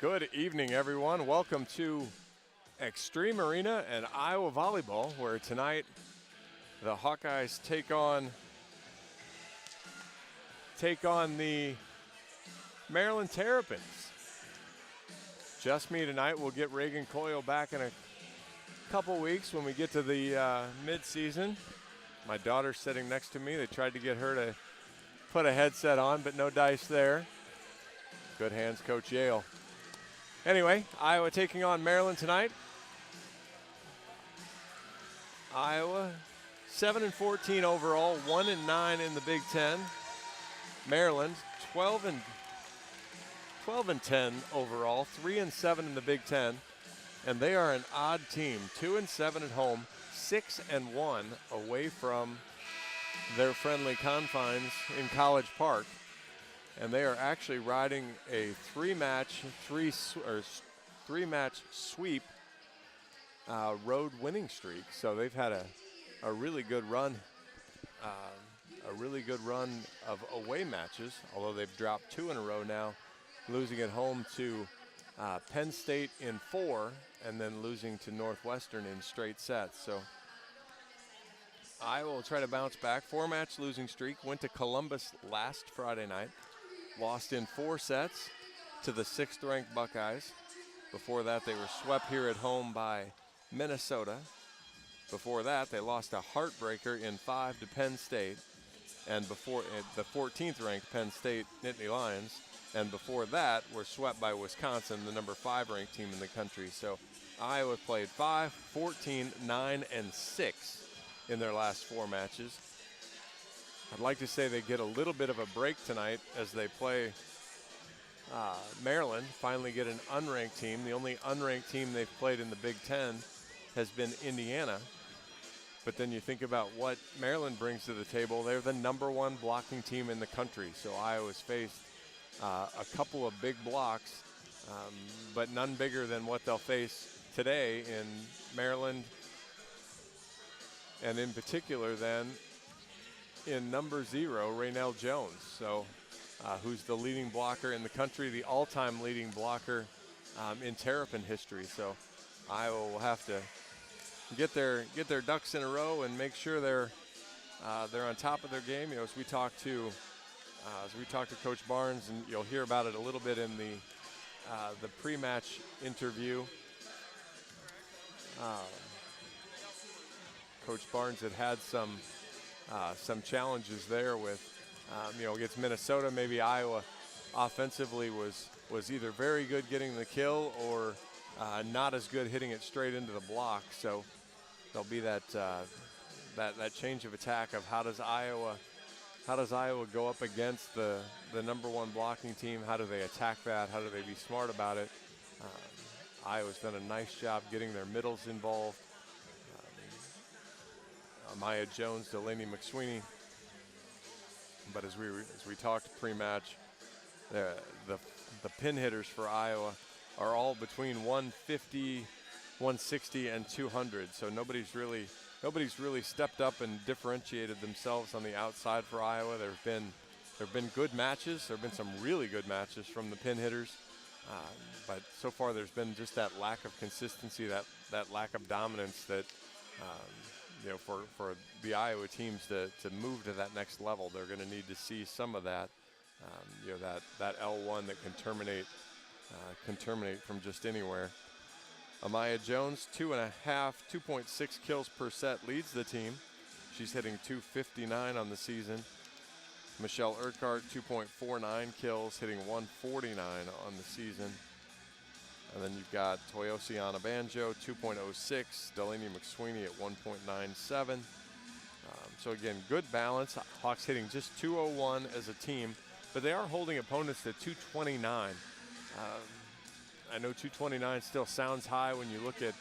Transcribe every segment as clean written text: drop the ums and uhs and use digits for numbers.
Good evening, everyone. Welcome to Extreme Arena and Iowa Volleyball, where tonight the Hawkeyes take on the Maryland Terrapins. Just me tonight. We'll get Reagan Coyle back in a couple weeks when we get to the mid-season. My daughter's sitting next to me. They tried to get her to put a headset on, but no dice there. Good hands, Coach Yale. Anyway, Iowa taking on Maryland tonight. Iowa 7-14 overall, 1-9 in the Big Ten. Maryland 12-10 overall, 3-7 in the Big Ten, and they are an odd team. 2-7 at home, 6-1 away from their friendly confines in College Park. And they are actually riding a three-match sweep road winning streak. So they've had a really good run, of away matches. Although they've dropped 2 in a row now, losing at home to Penn State in 4, and then losing to Northwestern in straight sets. So Iowa will try to bounce back. 4-match losing streak. Went to Columbus last Friday night. Lost in 4 sets to the 6th-ranked Buckeyes. Before that, they were swept here at home by Minnesota. Before that, they lost a heartbreaker in 5 to Penn State. And before the 14th-ranked Penn State Nittany Lions. And before that, were swept by Wisconsin, the number 5-ranked team in the country. So Iowa played 5, 14, 9, and 6 in their last 4 matches. I'd like to say they get a little bit of a break tonight as they play Maryland, finally get an unranked team. The only unranked team they've played in the Big Ten has been Indiana. But then you think about what Maryland brings to the table. They're the number 1 blocking team in the country. So Iowa's faced a couple of big blocks, but none bigger than what they'll face today in Maryland, and in particular then in number 0, Raynell Jones, so who's the leading blocker in the country, the all-time leading blocker in Terrapin history. So Iowa will have to get their ducks in a row and make sure they're on top of their game. You know, as we talk to Coach Barnes, and you'll hear about it a little bit in the pre-match interview. Coach Barnes had some challenges there with, against Minnesota. Maybe Iowa offensively was either very good getting the kill or not as good hitting it straight into the block. So there'll be that change of attack of how does Iowa go up against the number 1 blocking team? How do they attack that? How do they be smart about it? Iowa's done a nice job getting their middles involved. Amaya Jones, Delaney McSweeney. But as we talked pre-match, the pin hitters for Iowa are all between 150, 160, and 200. So nobody's really stepped up and differentiated themselves on the outside for Iowa. There have been good matches. There have been some really good matches from the pin hitters. But so far there's been just that lack of consistency, that lack of dominance that for the Iowa teams to move to that next level, they're going to need to see some of that, that L1 that can terminate from just anywhere. Amaya Jones, 2.6 kills per set, leads the team. She's hitting .259 on the season. Michelle Urquhart, 2.49 kills, hitting .149 on the season. And then you've got Toyosi Anabanjo, 2.06, Delaney McSweeney at 1.97. So again, good balance. Hawks hitting just .201 as a team, but they are holding opponents to .229. I know .229 still sounds high when you look at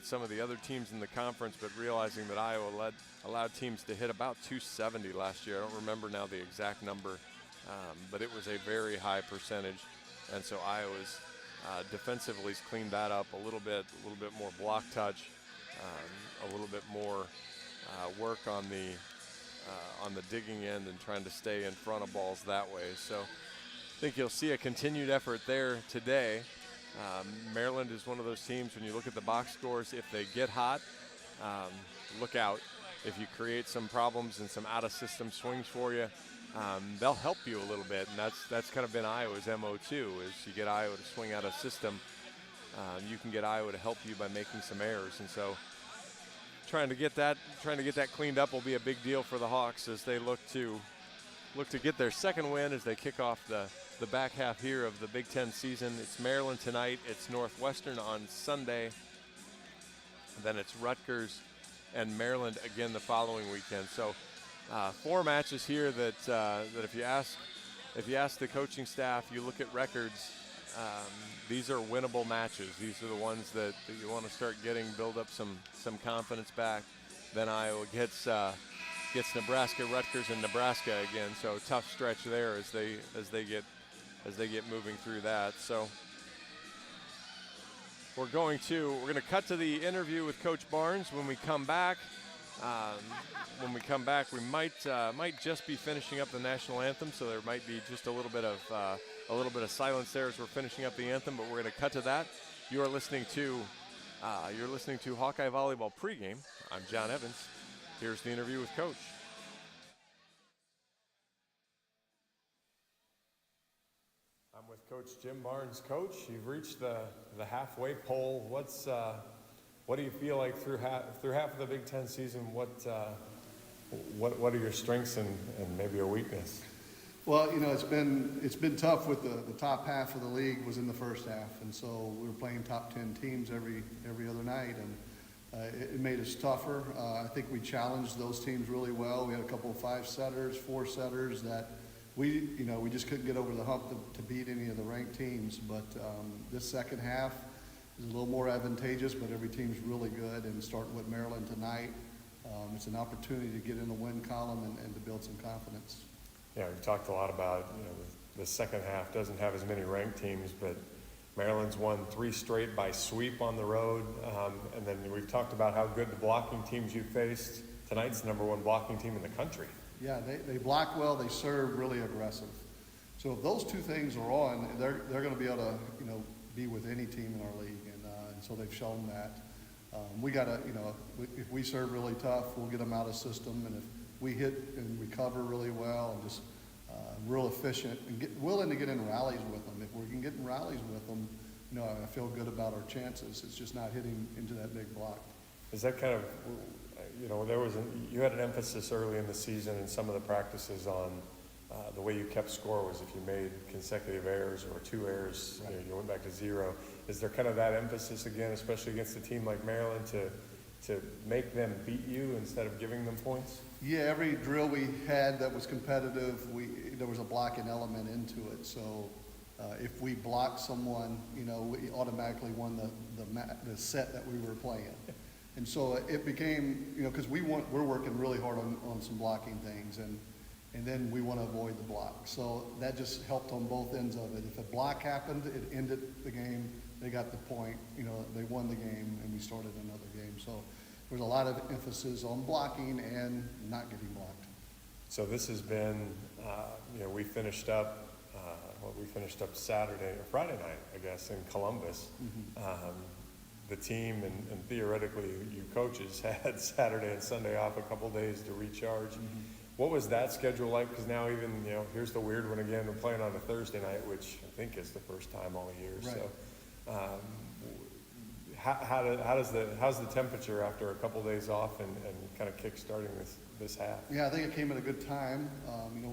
some of the other teams in the conference, but realizing that Iowa allowed teams to hit about .270 last year. I don't remember now the exact number, but it was a very high percentage, and so Iowa's defensively has cleaned that up a little bit more block touch, a little bit more work on the digging end and trying to stay in front of balls that way. So think you'll see a continued effort there today. Maryland is one of those teams, when you look at the box scores, if they get hot, look out. If you create some problems and some out-of-system swings for you, they'll help you a little bit, and that's kind of been Iowa's MO too, is you get Iowa to swing out of system. You can get Iowa to help you by making some errors, and so trying to get that cleaned up will be a big deal for the Hawks as they look to get their second win as they kick off the back half here of the Big Ten season. It's Maryland tonight, it's Northwestern on Sunday, and then it's Rutgers and Maryland again the following weekend. So 4 matches here that if you ask the coaching staff, you look at records, these are winnable matches. These are the ones that you want to start build up some confidence back. Then Iowa gets Nebraska, Rutgers, and Nebraska again. So tough stretch there as they get moving through that. So we're going to cut to the interview with Coach Barnes. When we come back, we might just be finishing up the national anthem, so there might be just a little bit of silence there as we're finishing up the anthem. But we're going to cut to that. You're listening to Hawkeye Volleyball pregame. I'm John Evans. Here's the interview with Coach. I'm with Coach Jim Barnes. Coach, you've reached the halfway pole. What do you feel like through half of the Big Ten season? What are your strengths and maybe your weakness? Well, it's been tough with the top half of the league was in the first half, and so we were playing top 10 teams every other night, and it made us tougher. I think we challenged those teams really well. We had a couple of 5-setters, 4-setters that we just couldn't get over the hump to beat any of the ranked teams. But this second half is a little more advantageous, but every team's really good. And starting with Maryland tonight, it's an opportunity to get in the win column and to build some confidence. Yeah, we've talked a lot about the second half doesn't have as many ranked teams, but Maryland's won 3 straight by sweep on the road. And then we've talked about how good the blocking teams you faced. Tonight's the #1 blocking team in the country. Yeah, they block well, they serve really aggressive. So if those two things are on, they're going to be able to, be with any team in our league. And so they've shown that. We got to, if we serve really tough, we'll get them out of system. And if we hit and recover really well and just real efficient and willing to get in rallies with them. If we can get in rallies with them, I feel good about our chances. It's just not hitting into that big block. Is that kind of, you had an emphasis early in the season in some of the practices on the way you kept score was if you made consecutive errors or 2 errors, right, you went back to 0. Is there kind of that emphasis again, especially against a team like Maryland, to make them beat you instead of giving them points? Yeah, every drill we had that was competitive, there was a blocking element into it. So if we blocked someone, we automatically won the set that we were playing. And so it became, because we're working really hard on some blocking things, and then we want to avoid the block. So that just helped on both ends of it. If a block happened, it ended the game. They got the point. They won the game, and we started another game. So there's a lot of emphasis on blocking and not getting blocked. So this has been, we finished up Saturday or Friday night, I guess, in Columbus. Mm-hmm. The team and theoretically you coaches had Saturday and Sunday off, a couple days to recharge. Mm-hmm. What was that schedule like? Because now even, here's the weird one again. We're playing on a Thursday night, which I think is the first time all year. Right. So how's the temperature after a couple days off and kind of kick-starting this half? Yeah, I think it came at a good time.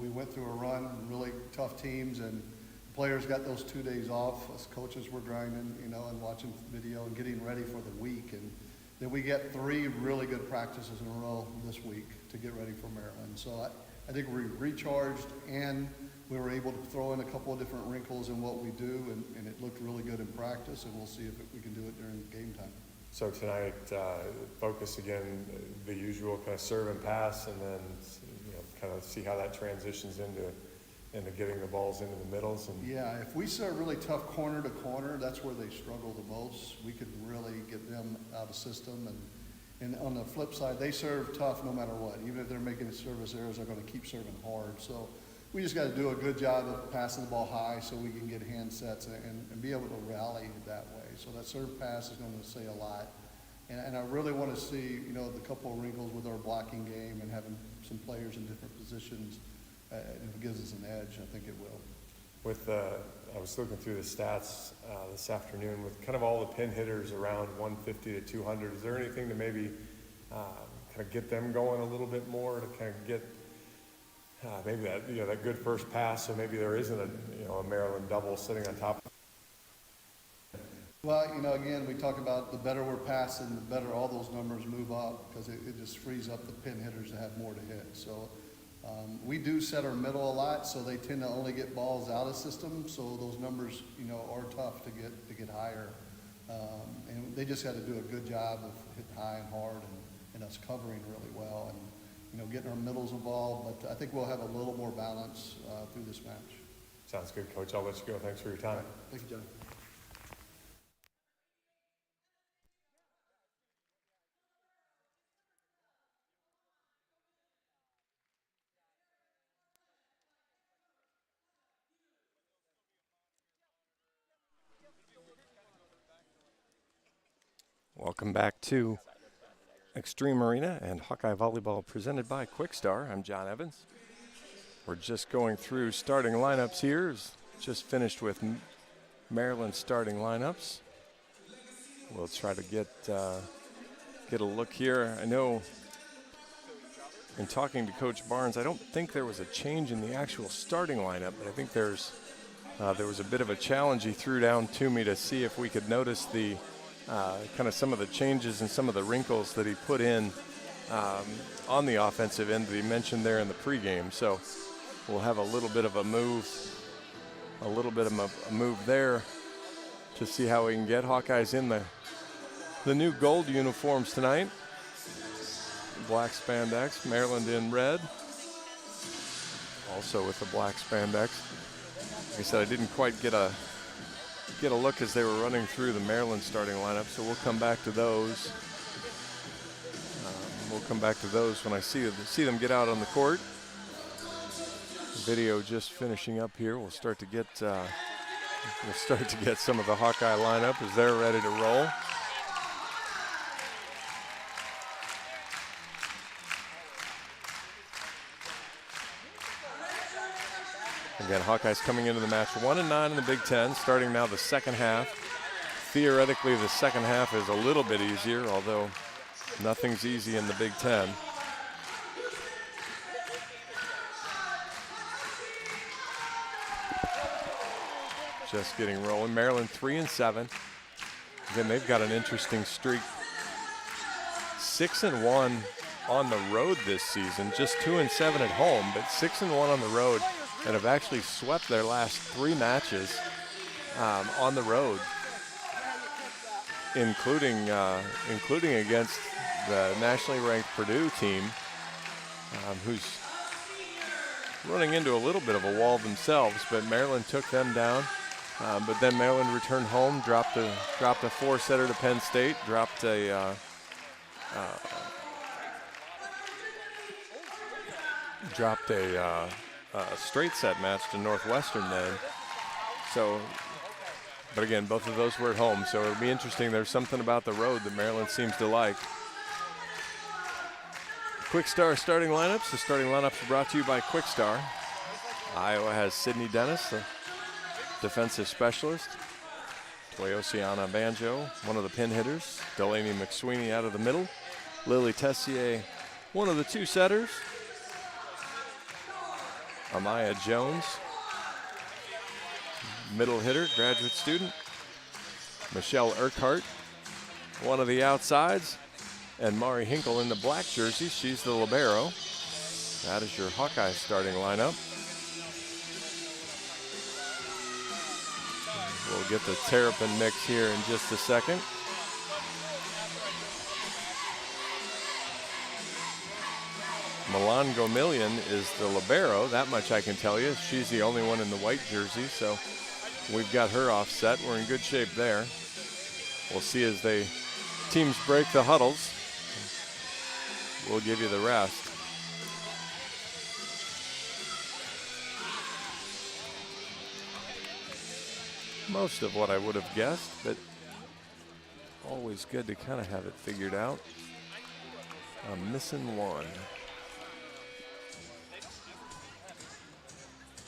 We went through a run, really tough teams, and players got those 2 days off. Us coaches were grinding, and watching video and getting ready for the week. And then we get 3 really good practices in a row this week to get ready for Maryland. So I think we recharged, and we were able to throw in a couple of different wrinkles in what we do, and it looked really good in practice, and we'll see if we can do it during game time. So tonight, focus again, the usual kind of serve and pass, and then kind of see how that transitions into getting the balls into the middles. And yeah, if we serve really tough corner to corner, that's where they struggle the most. We could really get them out of system. And on the flip side, they serve tough no matter what. Even if they're making service errors, they're going to keep serving hard. So we just got to do a good job of passing the ball high so we can get hand sets and be able to rally that way. So that serve pass is going to say a lot. And I really want to see, you know, the couple of wrinkles with our blocking game and having some players in different positions. If it gives us an edge, I think it will. With I was looking through the stats this afternoon with kind of all the pin hitters around 150 to 200. Is there anything to maybe kind of get them going a little bit more to kind of get maybe that, you know, that good first pass, so maybe there isn't a, you know, a Maryland double sitting on top? Well, you know, again, we talk about the better we're passing, the better all those numbers move up because it just frees up the pin hitters to have more to hit. So we do set our middle a lot, so they tend to only get balls out of system. So those numbers, you know, are tough to get higher. And they just got to do a good job of hitting high and hard and us covering really well and, you know, getting our middles involved. But I think we'll have a little more balance through this match. Sounds good, Coach. I'll let you go. Thanks for your time. Thank you, John. Welcome back to Extreme Arena and Hawkeye Volleyball presented by Quickstar. I'm John Evans. We're just going through starting lineups here. Just finished with Maryland starting lineups. We'll try to get a look here. I know in talking to Coach Barnes, I don't think there was a change in the actual starting lineup, but I think there was a bit of a challenge he threw down to me to see if we could notice the kind of some of the changes and some of the wrinkles that he put in on the offensive end that he mentioned there in the pregame. So we'll have a little bit of a move there to see how we can get Hawkeyes in the new gold uniforms tonight. Black spandex, Maryland in red, also with the black spandex. Like I said, I didn't quite get a look as they were running through the Maryland starting lineup, so we'll come back to those. When I see them get out on the court. Video just finishing up here. We'll start to get some of the Hawkeye lineup as they're ready to roll. Again, Hawkeyes coming into the match 1-9 in the Big Ten, starting now the second half. Theoretically, the second half is a little bit easier, although nothing's easy in the Big Ten. Just getting rolling. Maryland 3-7. Again, they've got an interesting streak. 6-1 on the road this season, just 2-7 at home, but 6-1 on the road, and have actually swept their last 3 matches on the road, including against the nationally ranked Purdue team, who's running into a little bit of a wall themselves. But Maryland took them down. But then Maryland returned home, dropped a 4-setter to Penn State, dropped a straight set match to Northwestern then. So, but again, both of those were at home, so it'll be interesting. There's something about the road that Maryland seems to like. Quickstar starting lineups. The starting lineups are brought to you by Quickstar. Iowa has Sydney Dennis, the defensive specialist. Toyosiana Banjo, one of the pin hitters. Delaney McSweeney out of the middle. Lily Tessier, one of the 2 setters. Amaya Jones, middle hitter, graduate student. Michelle Urquhart, one of the outsides. And Mari Hinkle in the black jersey, she's the libero. That is your Hawkeye starting lineup. We'll get the Terrapin mix here in just a second. Milan Gomillion is the libero, that much I can tell you. She's the only one in the white jersey, so we've got her offset. We're in good shape there. We'll see as teams break the huddles. We'll give you the rest. most of what I would have guessed, but always good to kind of have it figured out. I'm missing one.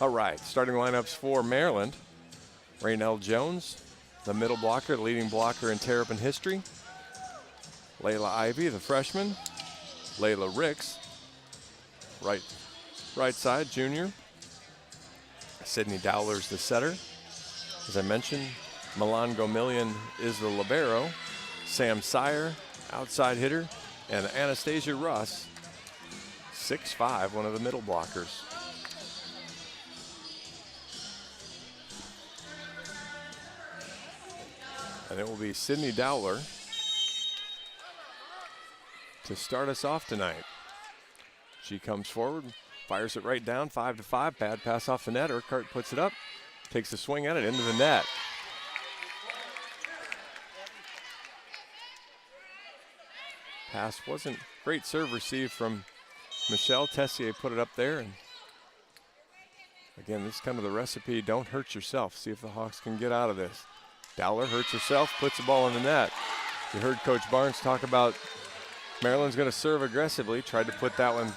All right, starting lineups for Maryland. Raynell Jones, the middle blocker, leading blocker in Terrapin history. Layla Ivy, the freshman. Layla Ricks, right side, junior. Sydney Dowler's the setter. As I mentioned, Milan Gomillion is the libero. Sam Sire, outside hitter. And Anastasia Russ, 6'5", one of the middle blockers. And it will be Sydney Dowler to start us off tonight. She comes forward, fires it right down, 5-5. Bad pass off the net. Urquhart puts it up, takes a swing at it into the net. Pass wasn't great. Serve received from Michelle. Tessier put it up there. And again, this is kind of the recipe. Don't hurt yourself. See if the Hawks can get out of this. Dowler hurts herself, puts the ball in the net. You heard Coach Barnes talk about Maryland's going to serve aggressively. Tried to put that one,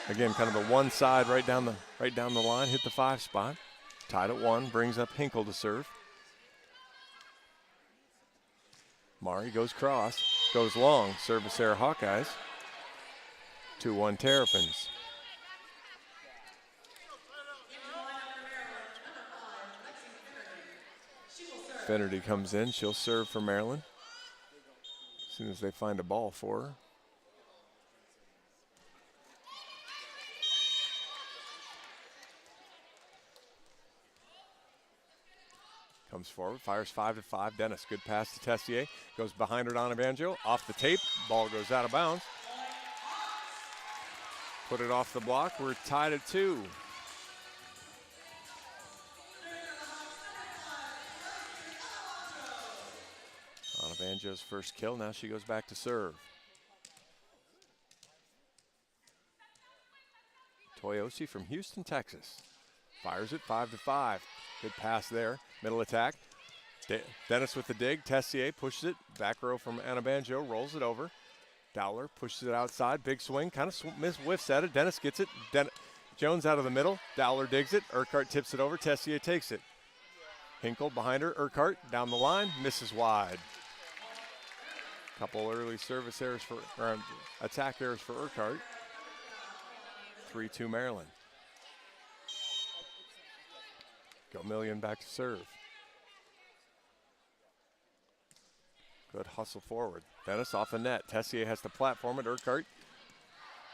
again, kind of the one side right down the line. Hit the 5 spot. Tied at 1. Brings up Hinkle to serve. Mari goes cross. Goes long. Service error Hawkeyes. 2-1 Terrapins. Finnerty comes in. She'll serve for Maryland as soon as they find a ball for her. Comes forward, fires 5-5. Dennis, good pass to Tessier. Goes behind her, Donna Banjo. Off the tape, ball goes out of bounds. Put it off the block. We're tied at 2. Donna Banjo's first kill. Now she goes back to serve. Toyosi from Houston, Texas. Fires it 5-5. Good pass there. Middle attack. Dennis with the dig. Tessier pushes it. Back row from Anna Banjo. Rolls it over. Dowler pushes it outside. Big swing. Kind of whiffs at it. Dennis gets it. Jones out of the middle. Dowler digs it. Urquhart tips it over. Tessier takes it. Hinkle behind her. Urquhart down the line. Misses wide. Couple early service errors or attack errors for Urquhart. 3-2 Maryland. Gomillion back to serve. Good hustle forward. Dennis off the net. Tessier has the platform at Urquhart.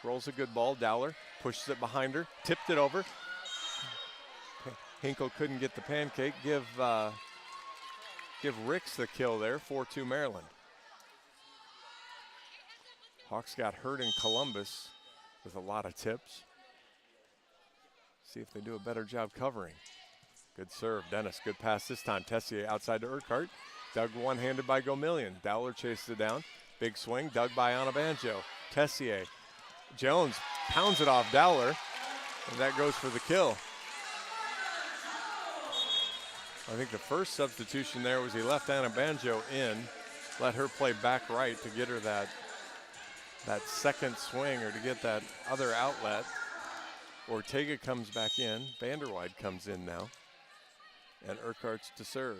Rolls a good ball. Dowler pushes it behind her. Tipped it over. Hinkle couldn't get the pancake. Give Ricks the kill there. 4-2 Maryland. Hawks got hurt in Columbus with a lot of tips. See if they do a better job covering. Good serve, Dennis. Good pass this time. Tessier outside to Urquhart. Dug one-handed by Gomillion. Dowler chases it down. Big swing, dug by Anna Banjo. Tessier. Jones pounds it off Dowler, and that goes for the kill. I think the first substitution there was he left Anna Banjo in, let her play back right to get her that second swing or to get that other outlet. Ortega comes back in. Vanderwide comes in now. And Urquhart's to serve.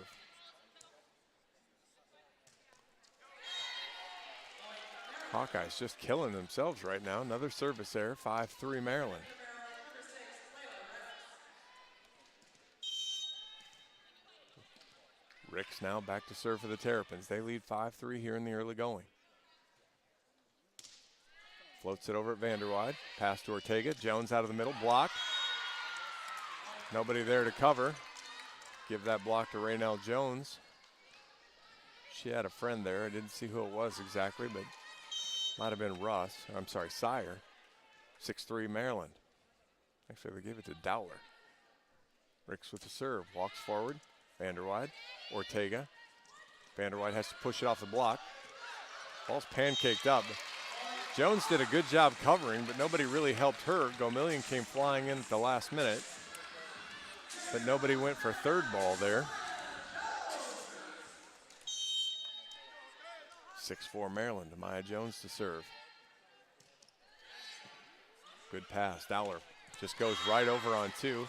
Hawkeyes just killing themselves right now. Another service error, 5-3 Maryland. Ricks now back to serve for the Terrapins. They lead 5-3 here in the early going. Floats it over at Vanderwide. Pass to Ortega. Jones out of the middle. Block. Nobody there to cover. Give that block to Raynell Jones. She had a friend there. I didn't see who it was exactly, but might have been Russ. I'm sorry, Sire. 6-3 Maryland. Actually, they gave it to Dowler. Ricks with the serve. Walks forward. Vanderwide. Ortega. Vanderwide has to push it off the block. Ball's pancaked up. Jones did a good job covering, but nobody really helped her. Gomillion came flying in at the last minute, but nobody went for third ball there. 6-4 Maryland. Maya Jones to serve. Good pass. Dowler just goes right over on 2.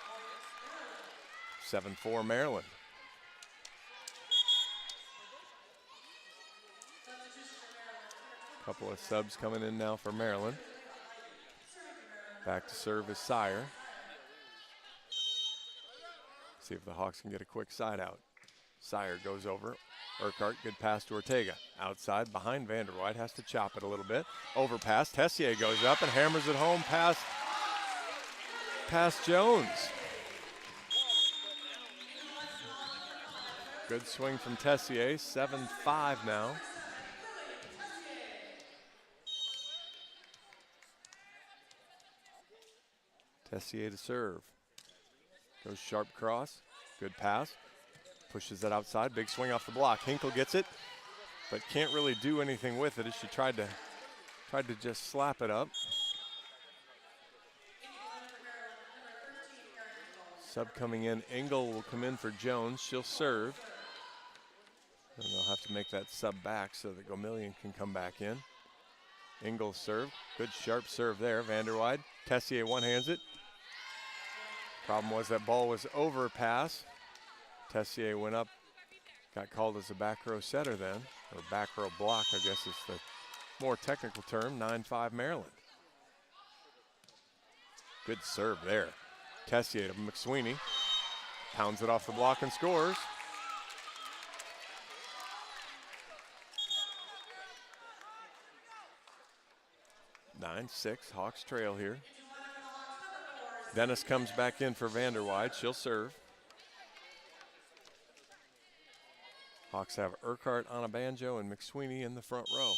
7-4 Maryland. Couple of subs coming in now for Maryland. Back to serve is Sire. See if the Hawks can get a quick side out. Sire goes over. Urquhart, good pass to Ortega. Outside, behind Vanderwide, has to chop it a little bit. Overpass, Tessier goes up and hammers it home past Jones. Good swing from Tessier, 7-5 now. Tessier to serve. Goes sharp cross, good pass. Pushes it outside, big swing off the block. Hinkle gets it, but can't really do anything with it as she tried to just slap it up. Sub coming in, Engel will come in for Jones. She'll serve. And they'll have to make that sub back so that Gomillion can come back in. Engel serve, good sharp serve there. Vanderwide, Tessier one-hands it. Problem was that ball was overpass. Tessier went up, got called as a back row setter then, or back row block, I guess is the more technical term. 9-5 Maryland. Good serve there. Tessier to McSweeney, pounds it off the block and scores. Nine, 6, Hawks trail here. Dennis comes back in for Vanderwide. She'll serve. Hawks have Urquhart on a banjo and McSweeney in the front row.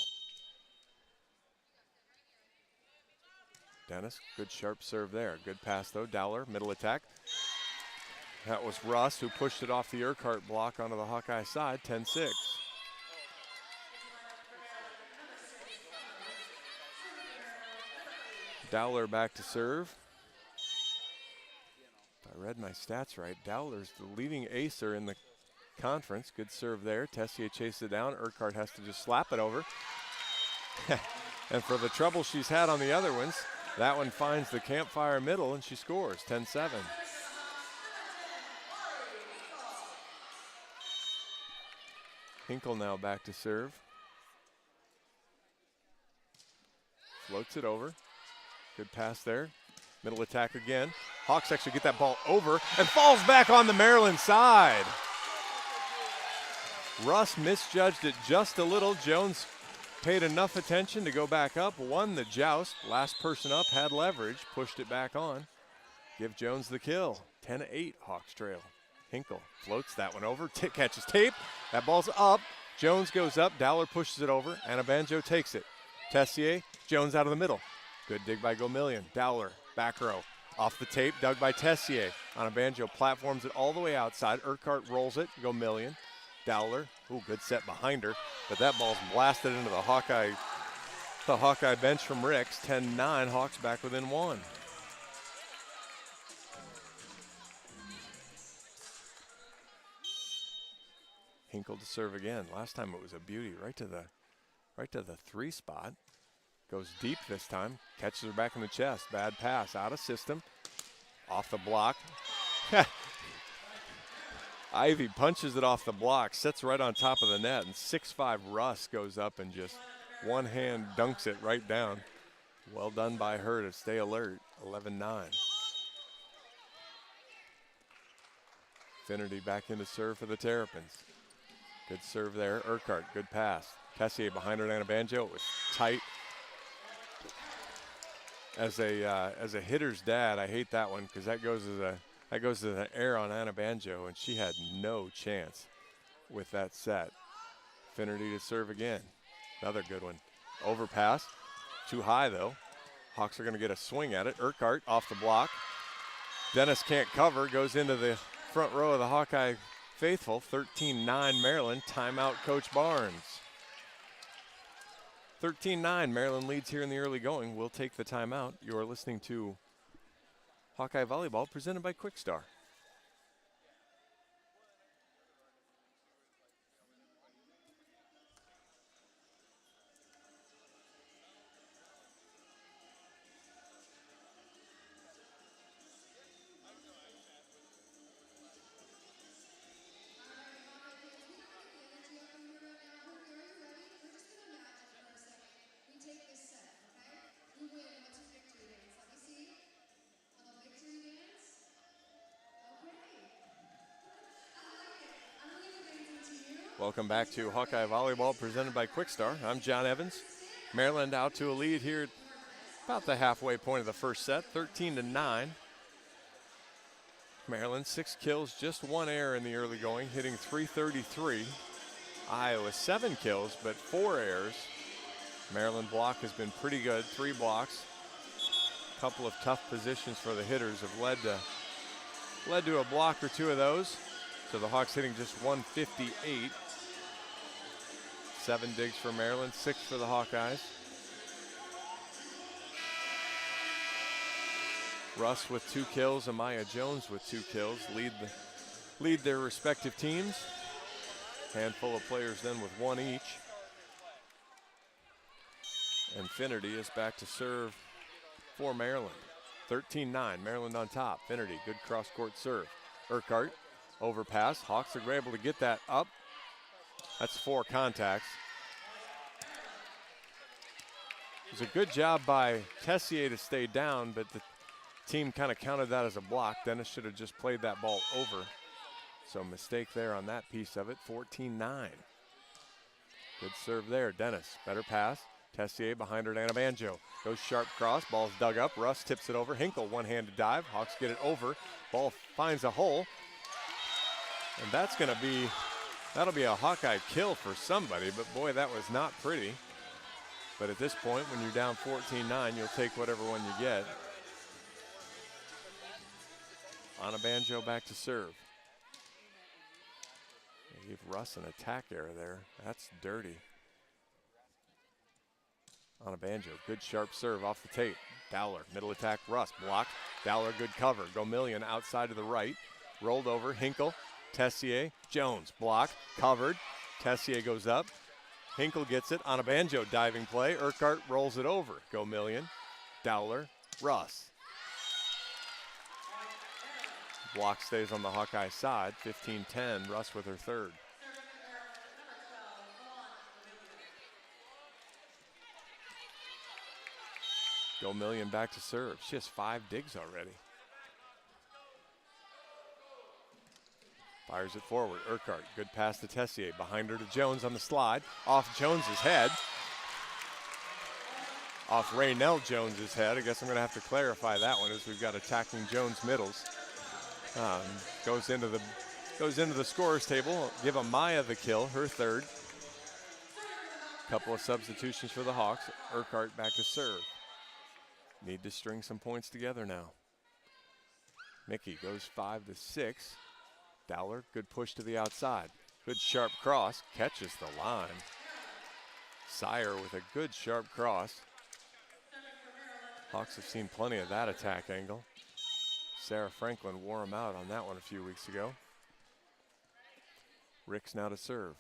Dennis, good sharp serve there. Good pass though, Dowler, middle attack. That was Russ who pushed it off the Urquhart block onto the Hawkeye side, 10-6. Dowler back to serve. If I read my stats right, Dowler's the leading acer in the conference. Good serve there. Tessier chases it down. Urquhart has to just slap it over. And for the trouble she's had on the other ones, that one finds the campfire middle and she scores, 10-7. Hinkle now back to serve. Floats it over. Good pass there. Middle attack again. Hawks actually get that ball over and falls back on the Maryland side. Russ misjudged it just a little. Jones paid enough attention to go back up, won the joust. Last person up had leverage, pushed it back on. Give Jones the kill. 10-8, Hawks trail. Hinkle floats that one over, catches tape. That ball's up. Jones goes up, Dowler pushes it over, and Abanjo takes it. Tessier, Jones out of the middle. Good dig by Gomillion. Dowler, back row. Off the tape, dug by Tessier. On Abanjo, platforms it all the way outside. Urquhart rolls it, Gomillion. Dowler, ooh, good set behind her, but that ball's blasted into the Hawkeye bench from Ricks. 10-9, Hawks back within 1. Hinkle to serve again. Last time it was a beauty, right to the 3 spot. Goes deep this time, catches her back in the chest. Bad pass, out of system, off the block. Ivy punches it off the block, sits right on top of the net, and 6'5" Russ goes up and just one hand dunks it right down. Well done by her to stay alert, 11-9. Finnerty back into serve for the Terrapins. Good serve there, Urquhart, good pass. Tessier behind her and Abanjo, it was tight. As a hitter's dad, I hate that one because that goes as an error on Anna Banjo, and she had no chance with that set. Finnerty to serve again. Another good one. Overpass. Too high, though. Hawks are going to get a swing at it. Urquhart off the block. Dennis can't cover. Goes into the front row of the Hawkeye faithful. 13-9 Maryland. Timeout, Coach Barnes. 13-9, Maryland leads here in the early going. We'll take the timeout. You're listening to Hawkeye Volleyball presented by Quickstar. Welcome back to Hawkeye Volleyball presented by Quickstar. I'm John Evans. Maryland out to a lead here at about the halfway point of the first set, 13-9. Maryland 6 kills, just 1 error in the early going, hitting .333. Iowa 7 kills, but 4 errors. Maryland block has been pretty good, 3 blocks. A couple of tough positions for the hitters have led to a block or 2 of those. So the Hawks hitting just 158. 7 digs for Maryland, 6 for the Hawkeyes. Russ with 2 kills, Amaya Jones with 2 kills, lead their respective teams. Handful of players then with 1 each. And Finnerty is back to serve for Maryland. 13-9, Maryland on top. Finnerty, good cross-court serve. Urquhart, overpass. Hawks are able to get that up. That's 4 contacts. It was a good job by Tessier to stay down, but the team kind of counted that as a block. Dennis should have just played that ball over. So mistake there on that piece of it, 14-9. Good serve there, Dennis. Better pass. Tessier behind her, Anna Banjo. Goes sharp cross, ball's dug up. Russ tips it over. Hinkle, one-handed dive. Hawks get it over. Ball finds a hole. And that'll be a Hawkeye kill for somebody, but boy, that was not pretty. But at this point, when you're down 14-9, you'll take whatever one you get. Anna Banjo back to serve. They gave Russ an attack error there. That's dirty. Anna Banjo, good sharp serve off the tape. Dowler, middle attack, Russ, blocked. Dowler, good cover. Gomillion outside to the right. Rolled over, Hinkle, Tessier, Jones, blocked, covered. Tessier goes up. Hinkle gets it. Anna Banjo, diving play. Urquhart rolls it over. Gomillion, Dowler, Russ. Block stays on the Hawkeye side. 15-10, Russ with her third. Gomillion back to serve. She has 5 digs already. Fires it forward. Urquhart, good pass to Tessier. Behind her to Jones on the slide. Off Jones's head. Off Raynell Jones's head. I guess I'm going to have to clarify that one as we've got attacking Jones middles. Goes into the scorer's table. Give Amaya the kill, her third. Couple of substitutions for the Hawks. Urquhart back to serve. Need to string some points together now. Mickey goes 5-6. Dowler, good push to the outside. Good sharp cross, catches the line. Sire with a good sharp cross. Hawks have seen plenty of that attack angle. Sarah Franklin wore him out on that one a few weeks ago. Ricks now to serve.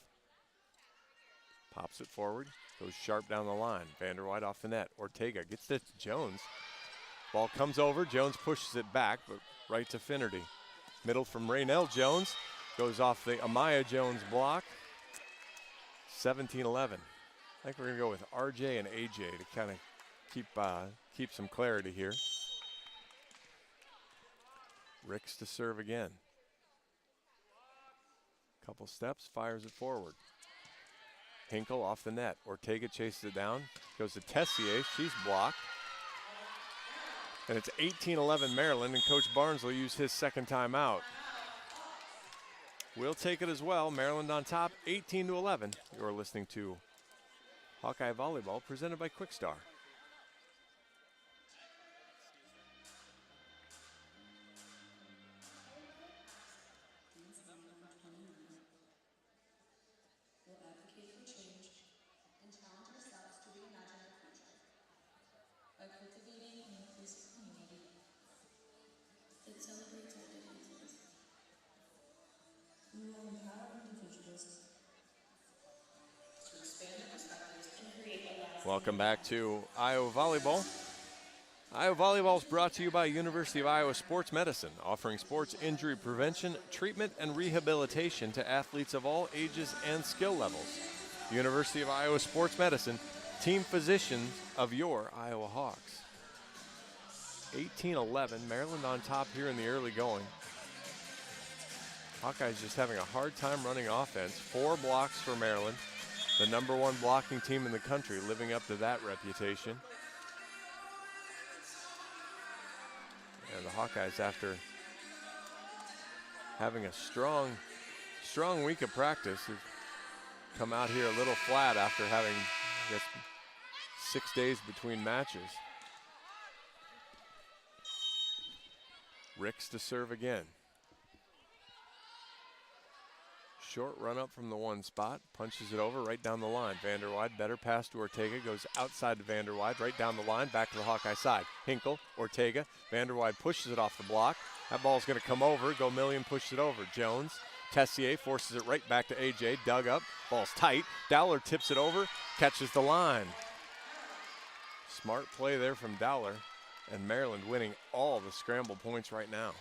Pops it forward, goes sharp down the line. Vanderwide off the net. Ortega gets it to Jones. Ball comes over, Jones pushes it back, but right to Finnerty. Middle from Raynell Jones, goes off the Amaya Jones block. 17-11. I think we're gonna go with RJ and AJ to kind of keep some clarity here. Ricks to serve again. Couple steps, fires it forward. Hinkle off the net. Ortega chases it down. Goes to Tessier. She's blocked. And it's 18-11 Maryland, and Coach Barnes will use his second timeout. We'll take it as well. Maryland on top, 18-11. You're listening to Hawkeye Volleyball presented by Quickstar. Welcome back to Iowa Volleyball. Iowa Volleyball is brought to you by University of Iowa Sports Medicine, offering sports injury prevention, treatment, and rehabilitation to athletes of all ages and skill levels. University of Iowa Sports Medicine, team physicians of your Iowa Hawks. 18-11, Maryland on top here in the early going. Hawkeyes just having a hard time running offense. 4 blocks for Maryland, the #1 blocking team in the country, living up to that reputation. And the Hawkeyes, after having a strong week of practice, have come out here a little flat after having, I guess, 6 days between matches. Ricks to serve again. Short run up from the 1 spot, punches it over right down the line. Vanderwide, better pass to Ortega, goes outside to Vanderwide, right down the line, back to the Hawkeye side. Hinkle, Ortega, Vanderwide pushes it off the block. That ball's gonna come over, Gomillion pushes it over. Jones, Tessier forces it right back to AJ, dug up, ball's tight. Dowler tips it over, catches the line. Smart play there from Dowler, and Maryland winning all the scramble points right now.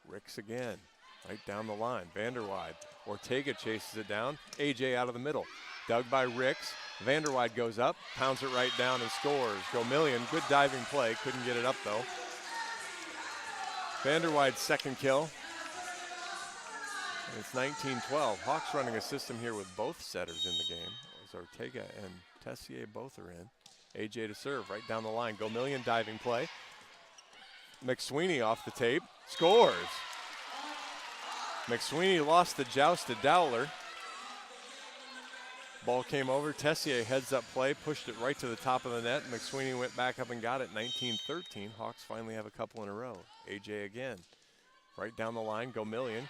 Ricks again, right down the line. Vanderwide, Ortega chases it down. AJ out of the middle, dug by Ricks. Vanderwide goes up, pounds it right down and scores. Gomillion, good diving play, couldn't get it up though. Vanderwide's 2nd kill. And it's 19-12. Hawks running a system here with both setters in the game, as Ortega and Tessier both are in. AJ to serve, right down the line. Gomillion diving play. McSweeney off the tape, scores. McSweeney lost the joust to Dowler. Ball came over, Tessier heads up play, pushed it right to the top of the net. McSweeney went back up and got it. 19-13. Hawks finally have a couple in a row. AJ again, right down the line. Gomillion,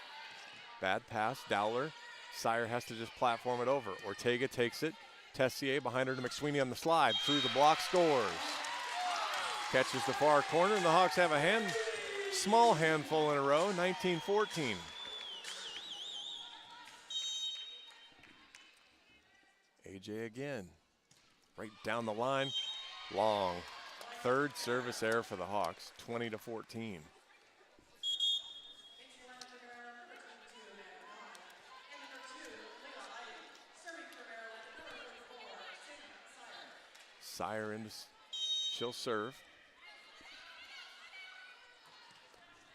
bad pass. Dowler, Sire has to just platform it over. Ortega takes it. Tessier behind her to McSweeney on the slide. Through the block, scores. Catches the far corner, and the Hawks have a small handful in a row. 19-14. AJ again, right down the line, long. 3rd service error for the Hawks, 20-14. Sire into, she'll serve.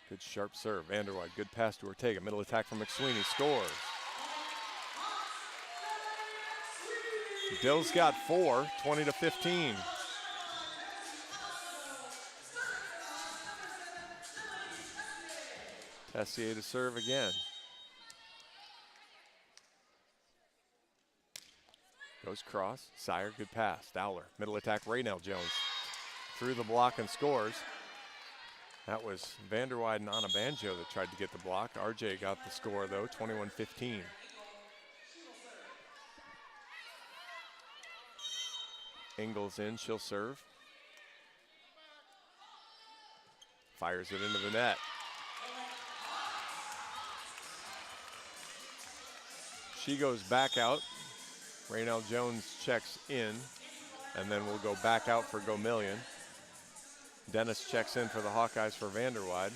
Good sharp serve, Vanderwide, good pass to Ortega. Middle attack from McSweeney, scores. Dill's got 4, 20-15. Tessier to serve again. Goes cross, Sire, good pass. Dowler, middle attack, Raynell Jones. Through the block and scores. That was Vanderwide and Anabanjo that tried to get the block. RJ got the score though, 21-15. Ingles in, she'll serve. Fires it into the net. She goes back out. Raynell Jones checks in, and then we'll go back out for Gomillion. Dennis checks in for the Hawkeyes for Vanderwide.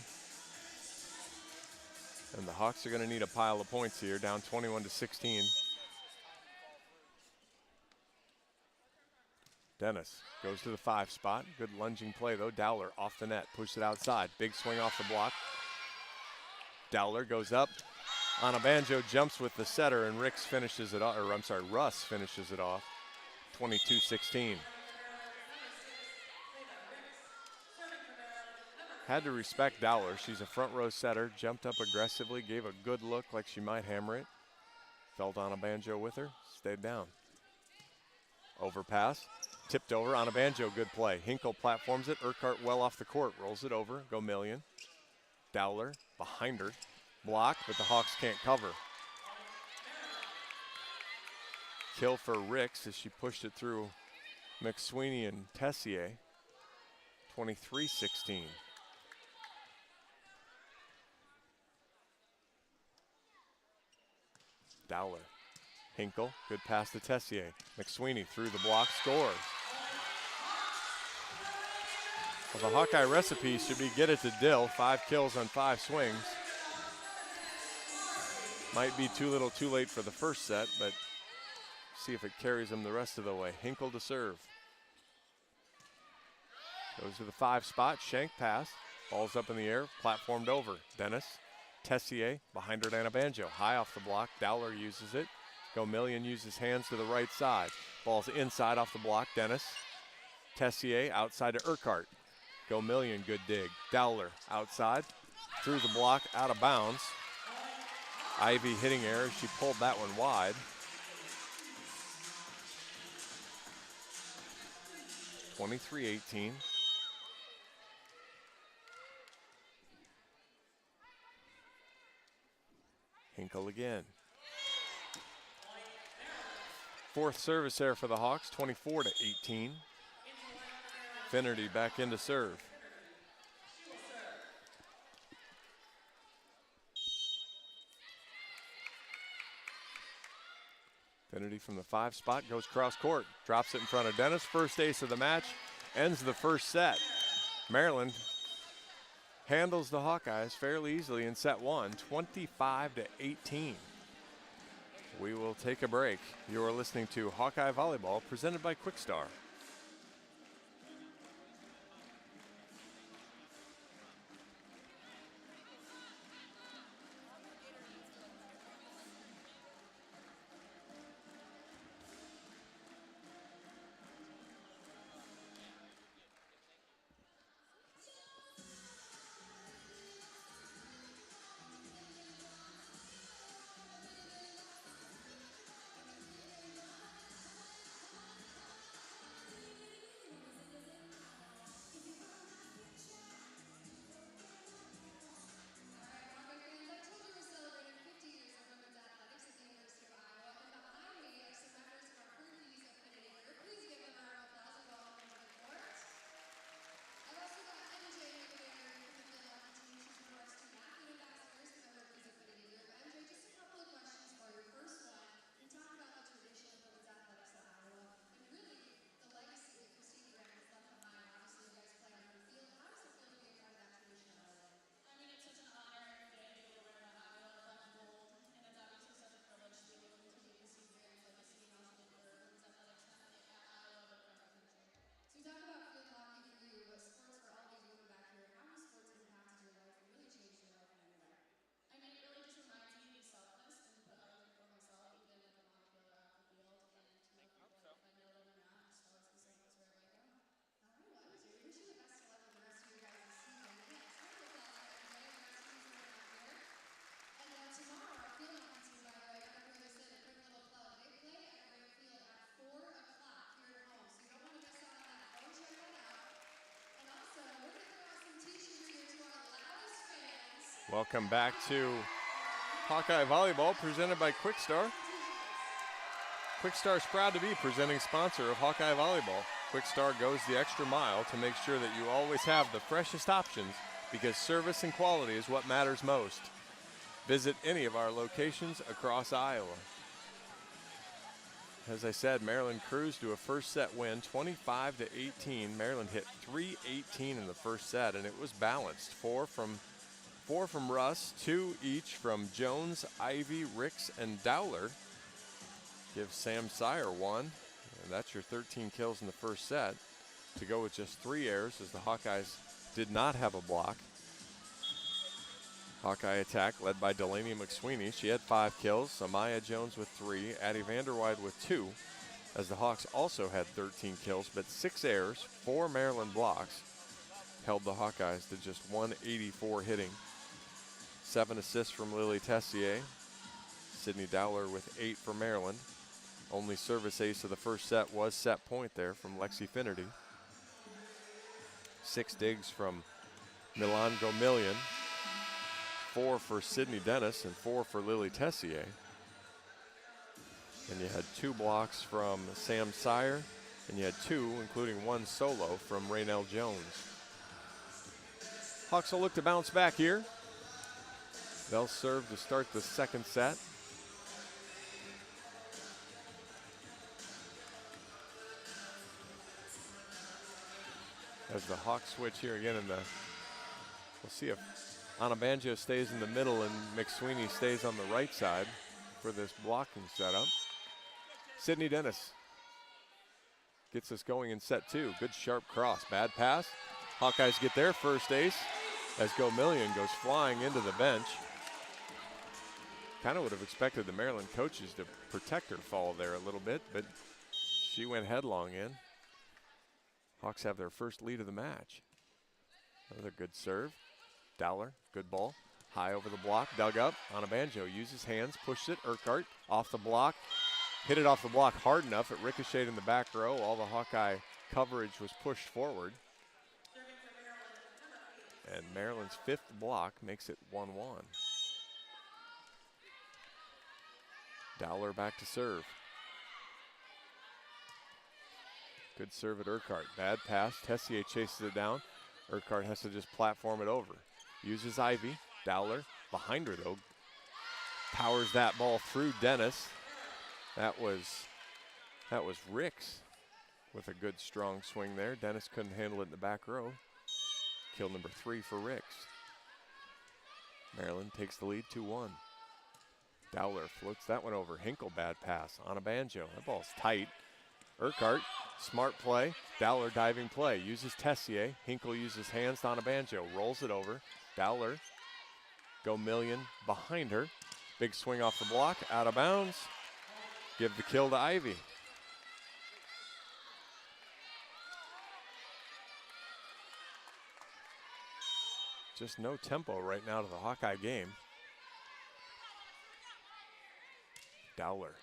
And the Hawks are going to need a pile of points here, down 21-16. Dennis goes to the 5 spot. Good lunging play though. Dowler off the net, pushed it outside. Big swing off the block. Dowler goes up. Anabanjo jumps with the setter, and Ricks finishes it off, or I'm sorry, Russ finishes it off. 22-16. Had to respect Dowler. She's a front row setter, jumped up aggressively, gave a good look like she might hammer it. Felt Anabanjo with her, stayed down. Overpass. Tipped over on a banjo, good play. Hinkle platforms it, Urquhart well off the court, rolls it over, Gomillion. Dowler behind her, block, but the Hawks can't cover. Kill for Ricks as she pushed it through McSweeney and Tessier. 23-16. Dowler. Hinkle, good pass to Tessier. McSweeney through the block, scores. Well, the Hawkeye recipe should be get it to Dill. 5 kills on 5 swings. Might be too little too late for the first set, but See if it carries them the rest of the way. Hinkle to serve. Goes to the 5 spot. Shank pass. Ball's up in the air. Platformed over. Dennis. Tessier behind her, Dana Banjo. High off the block. Dowler uses it. Gomillion uses hands to the right side. Ball's inside off the block. Dennis. Tessier outside to Urquhart. Gomillion, good dig. Dowler outside. Through the block, out of bounds. Ivy hitting error. She pulled that one wide. 23-18. Hinkle again. 4th service error for the Hawks, 24-18. Finnerty back in to serve. Finnerty from the 5 spot goes cross court, drops it in front of Dennis. First ace of the match, ends the first set. Maryland handles the Hawkeyes fairly easily in set 1, 25-18. We will take a break. You are listening to Hawkeye Volleyball presented by Quickstar. Welcome back to Hawkeye Volleyball presented by Quickstar. Quickstar is proud to be presenting sponsor of Hawkeye Volleyball. Quickstar goes the extra mile to make sure that you always have the freshest options because service and quality is what matters most. Visit any of our locations across Iowa. As I said, Maryland cruised to a first set win, 25-18. Maryland hit 318 in the first set, and it was balanced. Four from Russ, 2 each from Jones, Ivy, Ricks, and Dowler. Give Sam Sire 1, and that's your 13 kills in the first set. To go with just 3 errors as the Hawkeyes did not have a block. Hawkeye attack led by Delaney McSweeney. She had 5 kills. Amaya Jones with 3. Addie Vanderwide with 2. As the Hawks also had 13 kills, but 6 errors, 4 Maryland blocks held the Hawkeyes to just 184 hitting. 7 assists from Lily Tessier. Sydney Dowler with 8 for Maryland. Only service ace of the first set was set point there from Lexi Finnerty. 6 digs from Milan Gomillion. 4 for Sydney Dennis and 4 for Lily Tessier. And you had 2 blocks from Sam Sire, and you had 2, including 1 solo, from Raynell Jones. Hawks will look to bounce back here. They'll serve to start the second set. As the Hawks switch here again we'll see if Anna Banjo stays in the middle and McSweeney stays on the right side for this blocking setup. Sydney Dennis gets us going in set 2. Good sharp cross, bad pass. Hawkeyes get their first ace as Go Million goes flying into the bench. Kind of would have expected the Maryland coaches to protect her fall there a little bit, but she went headlong in. Hawks have their first lead of the match. Another good serve. Dowler, good ball. High over the block, dug up. Onabanjo uses hands, pushes it. Urquhart off the block. Hit it off the block hard enough. It ricocheted in the back row. All the Hawkeye coverage was pushed forward. And Maryland's 5th block makes it 1-1. Dowler back to serve. Good serve at Urquhart. Bad pass. Tessier chases it down. Urquhart has to just platform it over. Uses Ivy. Dowler behind her though. Powers that ball through Dennis. That was Ricks with a good strong swing there. Dennis couldn't handle it in the back row. Kill number 3 for Ricks. Maryland takes the lead 2-1. Dowler floats that one over. Hinkle bad pass on a banjo. That ball's tight. Urquhart, smart play. Dowler diving play. Uses Tessier. Hinkle uses hands on a banjo. Rolls it over. Dowler. Go Million behind her. Big swing off the block. Out of bounds. Give the kill to Ivy. Just no tempo right now to the Hawkeye game. Dowler.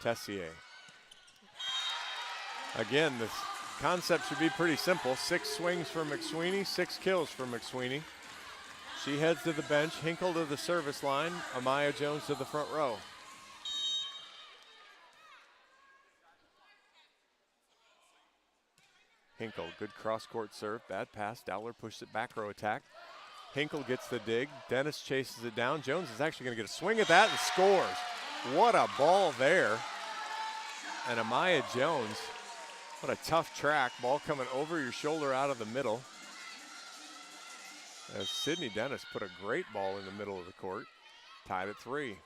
Tessier. Again, this concept should be pretty simple. 6 swings for McSweeney, 6 kills for McSweeney. She heads to the bench. Hinkle to the service line. Amaya Jones to the front row. Hinkle, good cross-court serve, bad pass. Dowler pushed it back row attack. Hinkle gets the dig. Dennis chases it down. Jones is actually going to get a swing at that and scores. What a ball there. And Amaya Jones, what a tough track. Ball coming over your shoulder out of the middle. As Sydney Dennis put a great ball in the middle of the court. Tied at 3.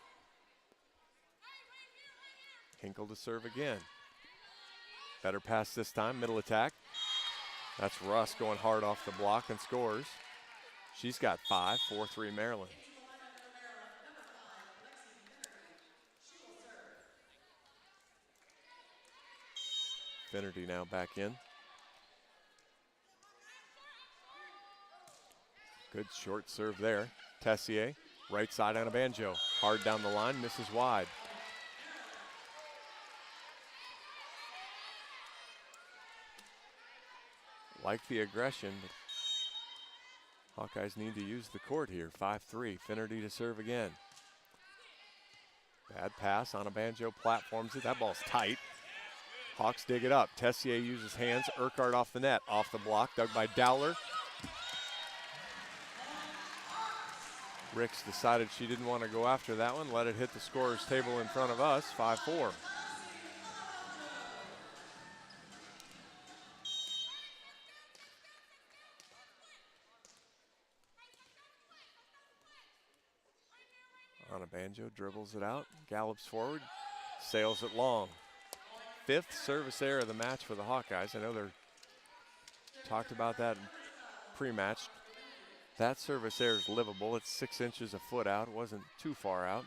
Hinkle to serve again. Better pass this time, middle attack. That's Russ going hard off the block and scores. She's got 5, 4-3 Maryland. Finnerty now back in. Good short serve there. Tessier, right side on a banjo. Hard down the line, misses wide. Like the aggression, but Hawkeyes need to use the court here. 5-3, Finnerty to serve again. Bad pass on a banjo, platforms it. That ball's tight. Hawks dig it up. Tessier uses hands. Urquhart off the net. Off the block, dug by Dowler. Ricks decided she didn't want to go after that one. Let it hit the scorer's table in front of us. 5-4. On a banjo, dribbles it out, gallops forward, sails it long. 5th service error of the match for the Hawkeyes. I know they're talked about that in pre-match. That service error is livable. It's 6 inches a foot out. It wasn't too far out.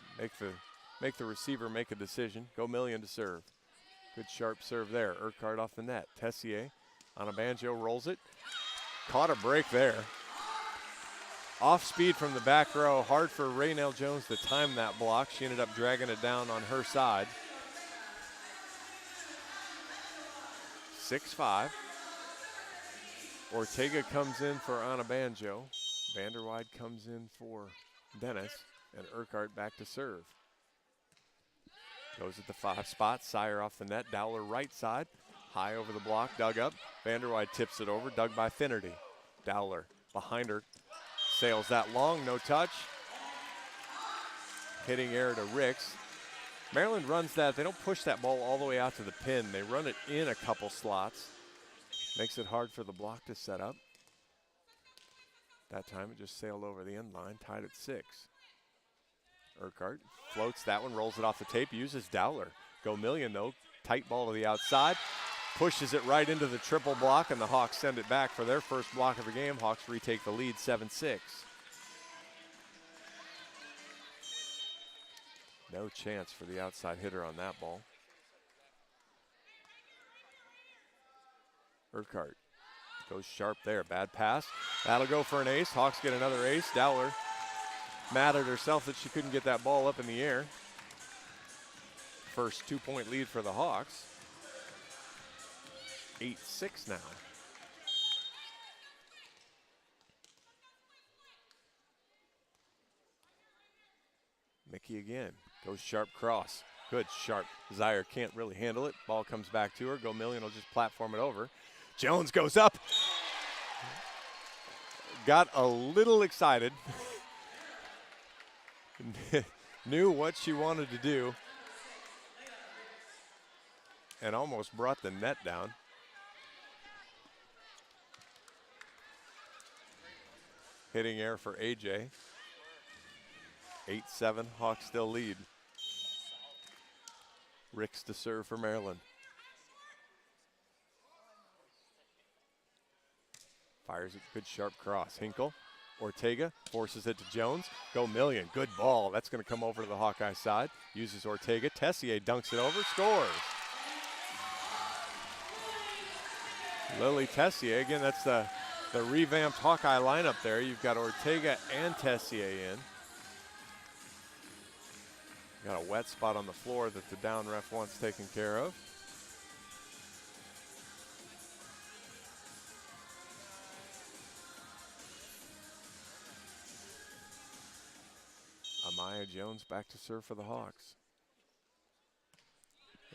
Make the receiver make a decision. Go Million to serve. Good sharp serve there. Urquhart off the net. Tessier on a banjo rolls it. Caught a break there. Off speed from the back row. Hard for Raynell Jones to time that block. She ended up dragging it down on her side. 6-5. Ortega comes in for Onabanjo. Vanderwide comes in for Dennis. And Urquhart back to serve. Goes at the 5 spot. Sire off the net. Dowler right side. High over the block. Dug up. Vanderwide tips it over. Dug by Finnerty. Dowler behind her. Sails that long. No touch. Hitting error to Ricks. Maryland runs that. They don't push that ball all the way out to the pin. They run it in a couple slots. Makes it hard for the block to set up. That time it just sailed over the end line, tied at 6. Urquhart floats that one, rolls it off the tape, uses Dowler. Go Million, though. Tight ball to the outside. Pushes it right into the triple block, and the Hawks send it back for their first block of the game. Hawks retake the lead 7-6. No chance for the outside hitter on that ball. Urquhart goes sharp there. Bad pass. That'll go for an ace. Hawks get another ace. Dowler mad at herself that she couldn't get that ball up in the air. First 2-point lead for the Hawks. 8-6 now. Mickey again. Goes sharp cross. Good, sharp. Zaire can't really handle it. Ball comes back to her. Go Million will just platform it over. Jones goes up. Got a little excited. Knew what she wanted to do. And almost brought the net down. Hitting air for AJ. 8-7, Hawks still lead. Ricks to serve for Maryland. Fires a good sharp cross. Hinkle, Ortega forces it to Jones. Go Million, good ball. That's going to come over to the Hawkeye side. Uses Ortega. Tessier dunks it over, scores. Lily Tessier, again, that's the revamped Hawkeye lineup there. You've got Ortega and Tessier in. Got a wet spot on the floor that the down ref wants taken care of. Amaya Jones back to serve for the Hawks.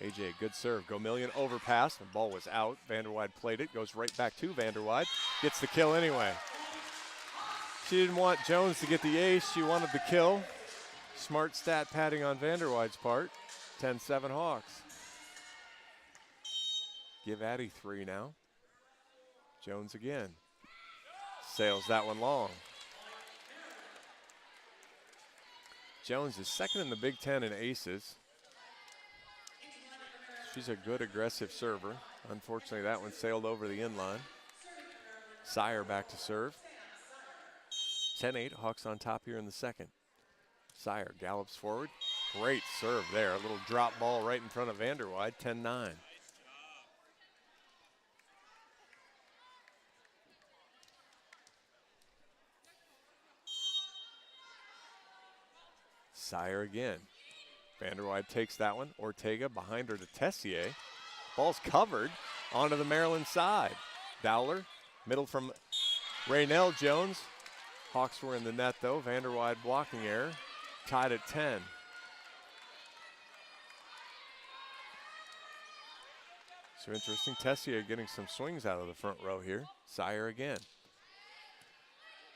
AJ, good serve. Go Million overpass. The ball was out. Vanderwide played it. Goes right back to Vanderwide. Gets the kill anyway. She didn't want Jones to get the ace. She wanted the kill. Smart stat padding on Vanderwide's part. 10-7 Hawks. Give Addie 3 now. Jones again. Sails that one long. Jones is second in the Big Ten in aces. She's a good aggressive server. Unfortunately, that one sailed over the inline. Sire back to serve. 10-8, Hawks on top here in the second. Sire gallops forward. Great serve there. A little drop ball right in front of Vanderwide. 10-9. Sire again. Vanderwide takes that one. Ortega behind her to Tessier. Ball's covered onto the Maryland side. Dowler, middle from Raynell Jones. Hawks were in the net though. Vanderwide blocking error. Tied at 10. So interesting. Tessier getting some swings out of the front row here. Sire again.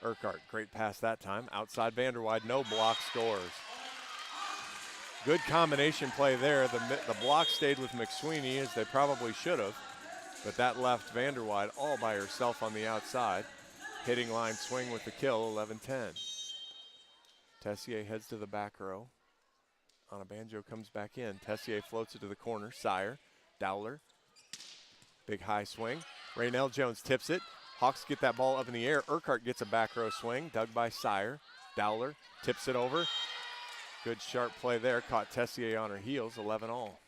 Urquhart, great pass that time. Outside Vanderwide, no block, scores. Good combination play there. The block stayed with McSweeney, as they probably should have, but that left Vanderwide all by herself on the outside. Hitting line swing with the kill, 11-10. Tessier heads to the back row. Anabanjo comes back in. Tessier floats it to the corner. Sire, Dowler, big high swing. Raynell Jones tips it. Hawks get that ball up in the air. Urquhart gets a back row swing, dug by Sire. Dowler tips it over. Good sharp play there, caught Tessier on her heels, 11-all.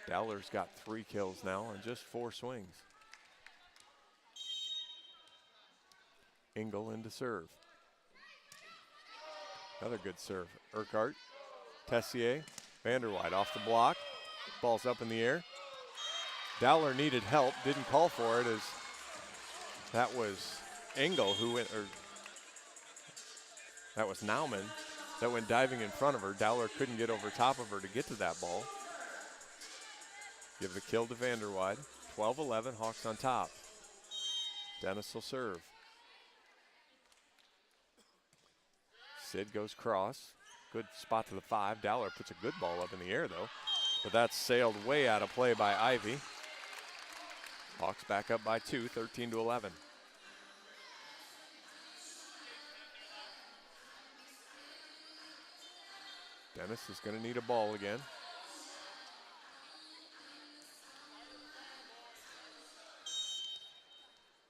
Dowler's got 3 kills now on just 4 swings. Engel in to serve. Another good serve. Urquhart, Tessier, Vanderwide off the block. Ball's up in the air. Dowler needed help, didn't call for it, as that was Engel who went, or that was Nauman that went diving in front of her. Dowler couldn't get over top of her to get to that ball. Give the kill to Vanderwide. 12-11, Hawks on top. Dennis will serve. Sid goes cross. Good spot to the 5. Dowler puts a good ball up in the air though, but that's sailed way out of play by Ivy. Hawks back up by 2, 13-11. Dennis is going to need a ball again.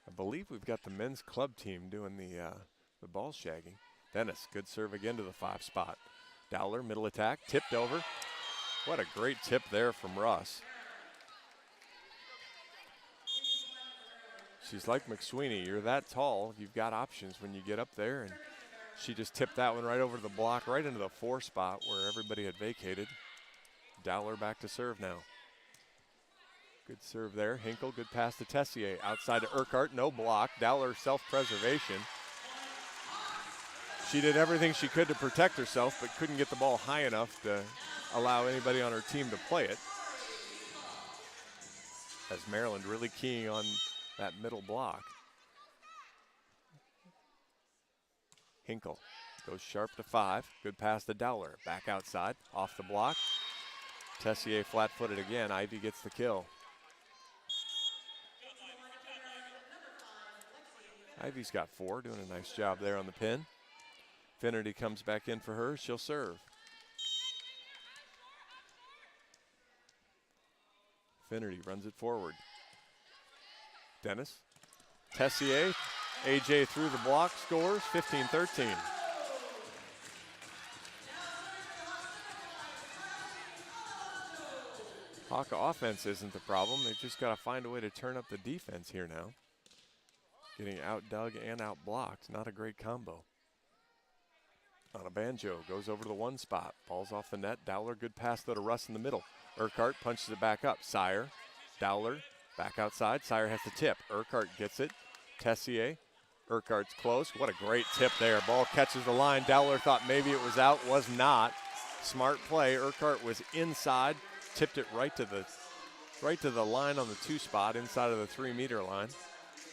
I believe we've got the men's club team doing the ball shagging. Dennis, good serve again to the 5 spot. Dowler, middle attack, tipped over. What a great tip there from Russ. She's like McSweeney. You're that tall, you've got options when you get up there, and she just tipped that one right over the block, right into the 4 spot where everybody had vacated. Dowler back to serve now. Good serve there. Hinkle, good pass to Tessier. Outside to Urquhart, no block. Dowler self-preservation. She did everything she could to protect herself, but couldn't get the ball high enough to allow anybody on her team to play it. As Maryland really keying on that middle block. Hinkle goes sharp to 5. Good pass to Dowler. Back outside, off the block. Tessier flat-footed again. Ivy gets the kill. Ivy's got 4, doing a nice job there on the pin. Finnerty comes back in for her. She'll serve. Finnerty runs it forward. Dennis. Tessier. AJ through the block, scores 15-13. Hawk offense isn't the problem. They've just got to find a way to turn up the defense here now. Getting outdug and outblocked. Not a great combo. On a banjo, goes over to the 1 spot. Ball's off the net. Dowler, good pass though to Russ in the middle. Urquhart punches it back up. Sire, Dowler, back outside. Sire has to tip. Urquhart gets it. Tessier. Urquhart's close. What a great tip there. Ball catches the line. Dowler thought maybe it was out. Was not. Smart play. Urquhart was inside. Tipped it right to the line on the 2 spot, inside of the 3-meter line.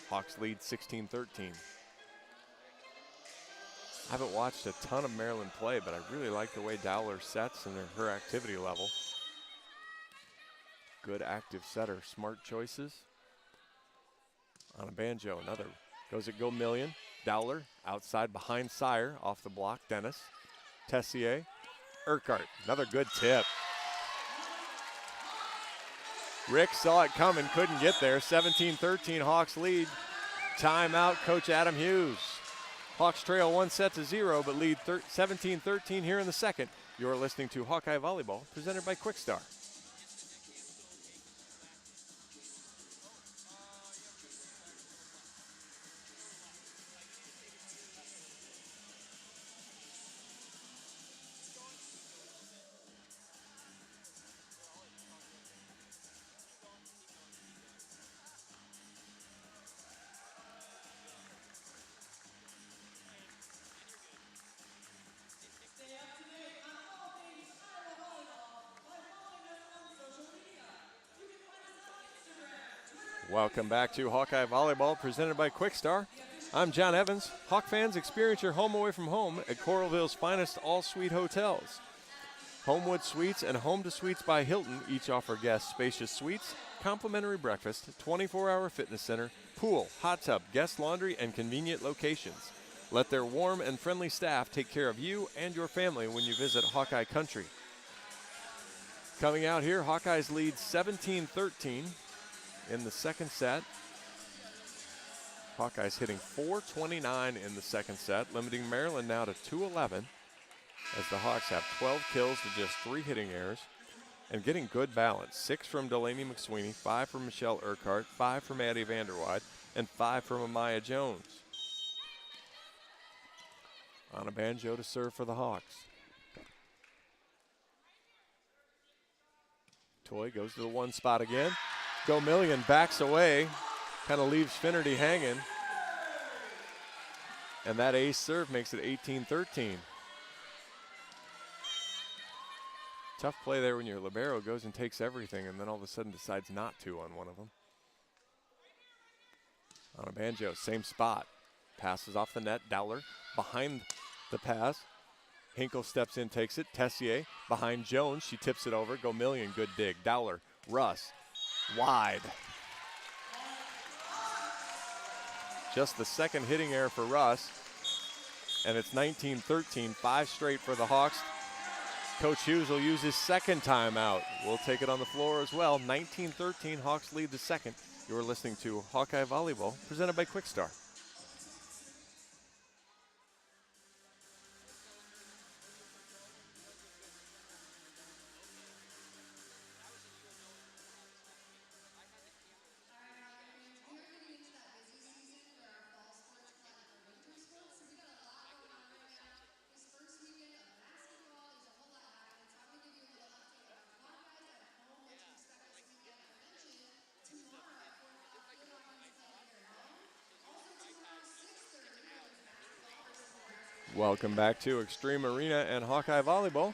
Hawks lead 16-13. I haven't watched a ton of Maryland play, but I really like the way Dowler sets and her activity level. Good active setter, smart choices. On a banjo, another goes at Go Million. Dowler outside behind Sire, off the block. Dennis, Tessier, Urquhart, another good tip. Rick saw it coming, couldn't get there. 17-13, Hawks lead. Timeout, Coach Adam Hughes. Hawks trail 1-0, but lead 17-13 here in the second. You're listening to Hawkeye Volleyball, presented by Quickstar. Welcome back to Hawkeye Volleyball, presented by Quickstar. I'm John Evans. Hawk fans, experience your home away from home at Coralville's finest all-suite hotels. Homewood Suites and Home to Suites by Hilton each offer guests spacious suites, complimentary breakfast, 24-hour fitness center, pool, hot tub, guest laundry, and convenient locations. Let their warm and friendly staff take care of you and your family when you visit Hawkeye Country. Coming out here, Hawkeyes lead 17-13 in the second set. Hawkeyes hitting .429 in the second set, limiting Maryland now to 211, as the Hawks have 12 kills to just 3 hitting errors, and getting good balance. 6 from Delaney McSweeney, 5 from Michelle Urquhart, 5 from Addie Vanderwide, and 5 from Amaya Jones. On a banjo to serve for the Hawks. Toy goes to the 1 spot again. Go Million backs away, kind of leaves Finnerty hanging. And that ace serve makes it 18-13. Tough play there when your libero goes and takes everything and then all of a sudden decides not to on one of them. On a banjo, same spot. Passes off the net. Dowler behind the pass. Hinkle steps in, takes it. Tessier behind Jones. She tips it over. Go Million, good dig. Dowler, Russ, wide. Just the second hitting error for Russ. And it's 19-13, 5 straight for the Hawks Coach Hughes will use his second timeout. We'll take it on the floor as well. 19-13, Hawks lead the second. You're listening to Hawkeye Volleyball, presented by Quickstar. Welcome back to Extreme Arena and Hawkeye Volleyball.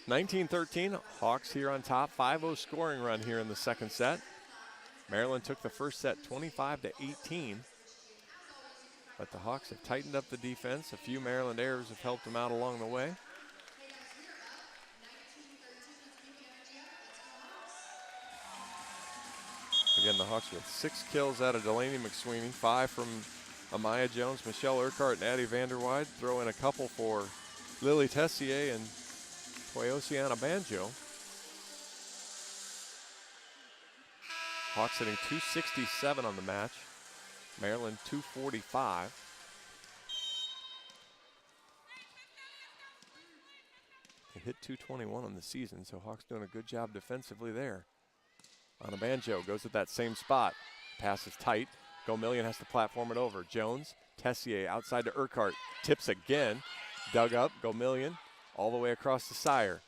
19-13, Hawks here on top. 5-0 scoring run here in the second set. Maryland took the first set 25-18. But the Hawks have tightened up the defense. A few Maryland errors have helped them out along the way. Again, the Hawks with 6 kills out of Delaney McSweeney, 5 from Amaya Jones, Michelle Urquhart, and Addie Vanderweide. Throw in a couple for Lily Tessier and Toyosiana Banjo. Hawks hitting 267 on the match. Maryland 245. They hit 221 on the season, so Hawks doing a good job defensively there. On a Banjo goes at that same spot. Pass is tight. Gomillion has to platform it over. Jones, Tessier outside to Urquhart. Tips again. Dug up. Gomillion all the way across to Sire.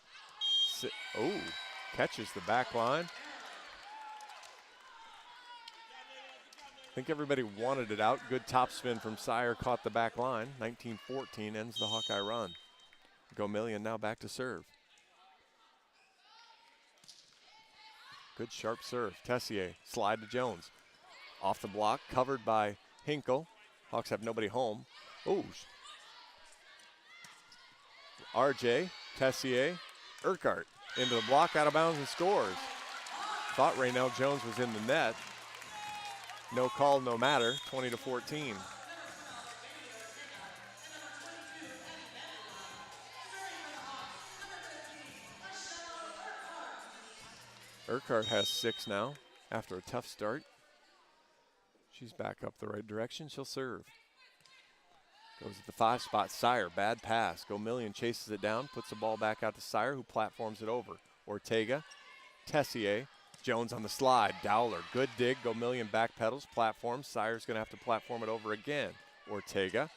Catches the back line. I think everybody wanted it out. Good topspin from Sire. Caught the back line. 19-14 ends the Hawkeye run. Gomillion now back to serve. Good sharp serve. Tessier, slide to Jones. Off the block, covered by Hinkle. Hawks have nobody home. RJ, Tessier, Urquhart into the block, out of bounds and scores. Thought Raynell Jones was in the net. No call, no matter, 20-14. Urquhart has 6 now after a tough start. She's back up the right direction. She'll serve. Goes at the 5 spot. Sire, bad pass. Gomillion chases it down, puts the ball back out to Sire, who platforms it over. Ortega, Tessier, Jones on the slide. Dowler, good dig. Gomillion back pedals, platforms. Sire's going to have to platform it over again. Ortega,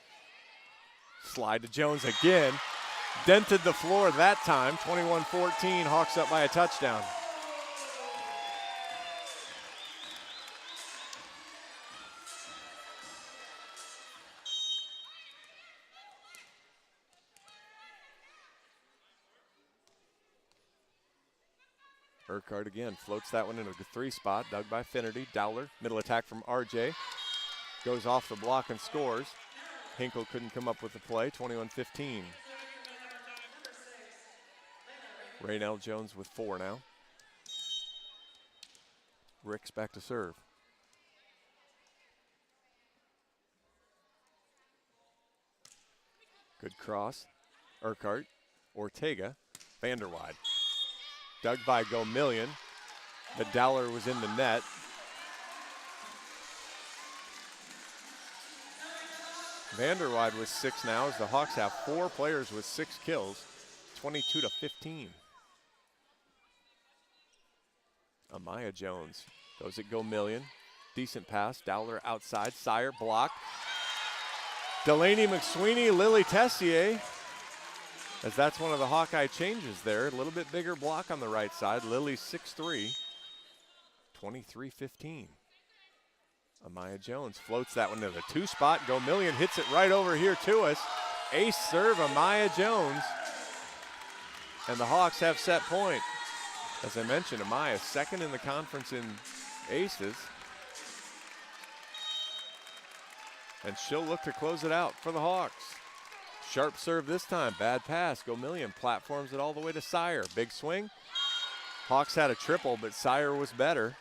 slide to Jones again. Dented the floor that time. 21-14, Hawks up by a touchdown. Urquhart again floats that one into the 3 spot. Dug by Finnerty. Dowler, middle attack from RJ. Goes off the block and scores. Hinkle couldn't come up with the play. 21-15. Raynell Jones with 4 now. Ricks back to serve. Good cross. Urquhart, Ortega, Vanderweide. Dug by Gomillion, but Dowler was in the net. Vanderweide with 6 now as the Hawks have 4 players with 6 kills, 22-15. Amaya Jones goes at Gomillion. Decent pass, Dowler outside, Sire block. Delaney McSweeney, Lily Tessier. As that's one of the Hawkeye changes there. A little bit bigger block on the right side. Lily 6'3", 23-15. Amaya Jones floats that one to the 2 spot. Gomillion hits it right over here to us. Ace serve, Amaya Jones. And the Hawks have set point. As I mentioned, Amaya second in the conference in aces. And she'll look to close it out for the Hawks. Sharp serve this time, bad pass. Gomillion platforms it all the way to Sire. Big swing. Hawks had a triple, but Sire was better.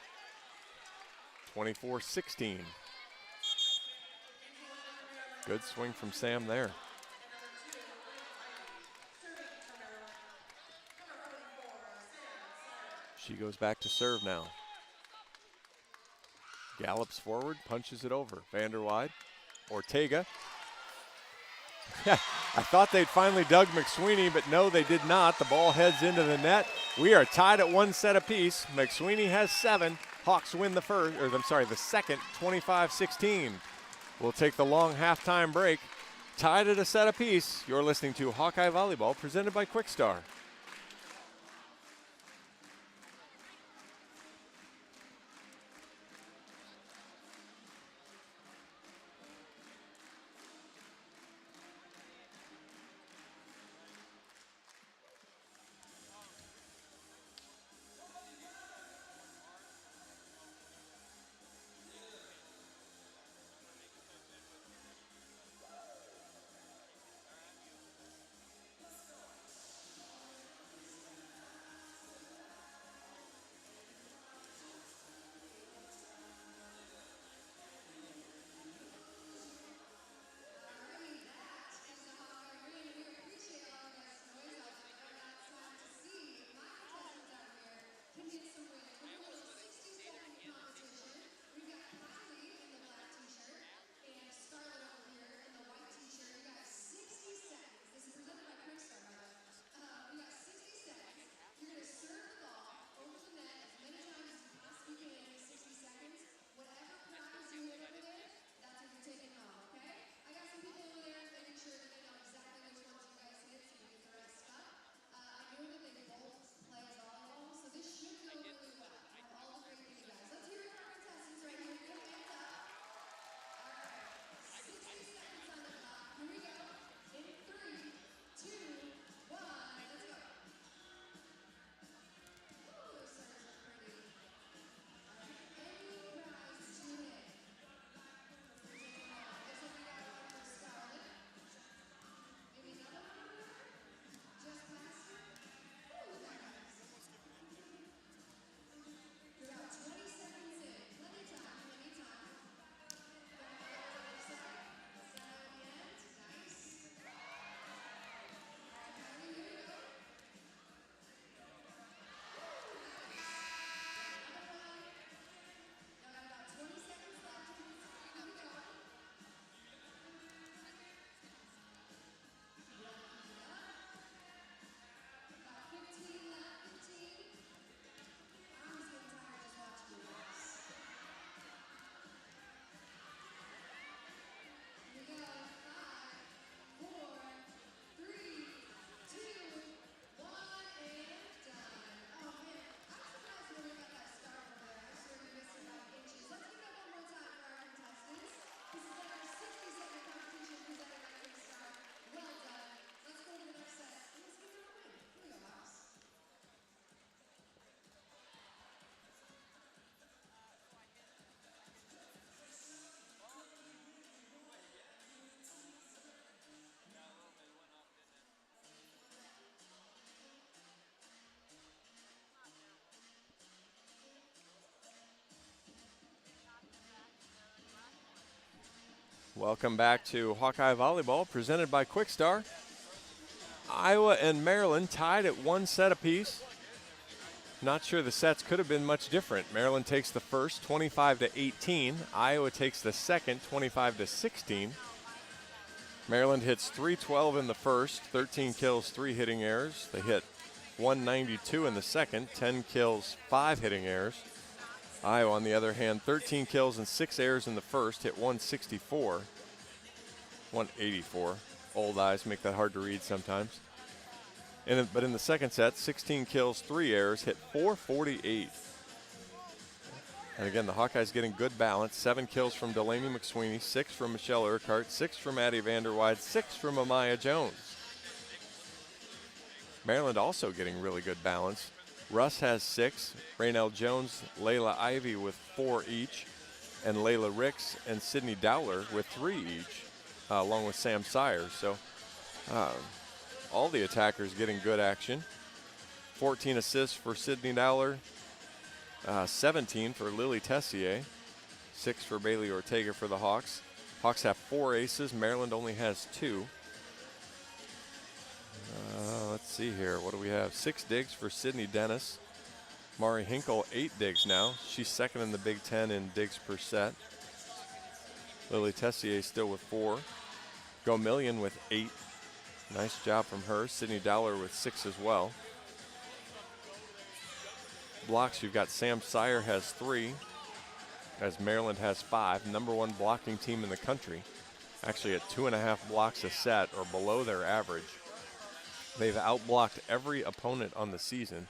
24-16. Good swing from Sam there. She goes back to serve now. Gallops forward, punches it over. Vanderwide, Ortega. I thought they'd finally dug McSweeney, but no, they did not. The ball heads into the net. We are tied at 1 set apiece. McSweeney has 7. Hawks win the second, 25-16. We'll take the long halftime break. Tied at a set apiece. You're listening to Hawkeye Volleyball, presented by Quickstar. Welcome back to Hawkeye Volleyball, presented by Quickstar. Iowa and Maryland tied at 1 set apiece. Not sure the sets could have been much different. Maryland takes the first, 25-18. Iowa takes the second, 25-16. Maryland hits 312 in the first, 13 kills, 3 hitting errors. They hit 192 in the second, 10 kills, 5 hitting errors. Iowa, on the other hand, 13 kills and 6 errors in the first, hit 164, 184. Old eyes make that hard to read sometimes. But in the second set, 16 kills, 3 errors, hit 448. And again, the Hawkeyes getting good balance. 7 kills from Delaney McSweeney, 6 from Michelle Urquhart, 6 from Addie Vanderwide, 6 from Amaya Jones. Maryland also getting really good balance. Russ has 6, Raynell Jones, Layla Ivy with 4 each, and Layla Ricks and Sydney Dowler with 3 each, along with Sam Sires. So all the attackers getting good action. 14 assists for Sydney Dowler, 17 for Lily Tessier, 6 for Bailey Ortega for the Hawks. Hawks have 4 aces, Maryland only has 2. Let's see here. What do we have? 6 digs for Sydney Dennis. Mari Hinkle, 8 digs now. She's second in the Big Ten in digs per set. Lily Tessier still with 4. Gomillion with 8. Nice job from her. Sydney Dowler with 6 as well. Blocks, you've got Sam Sire has 3, as Maryland has 5. Number 1 blocking team in the country. Actually at 2.5 blocks a set or below their average. They've outblocked every opponent on the season.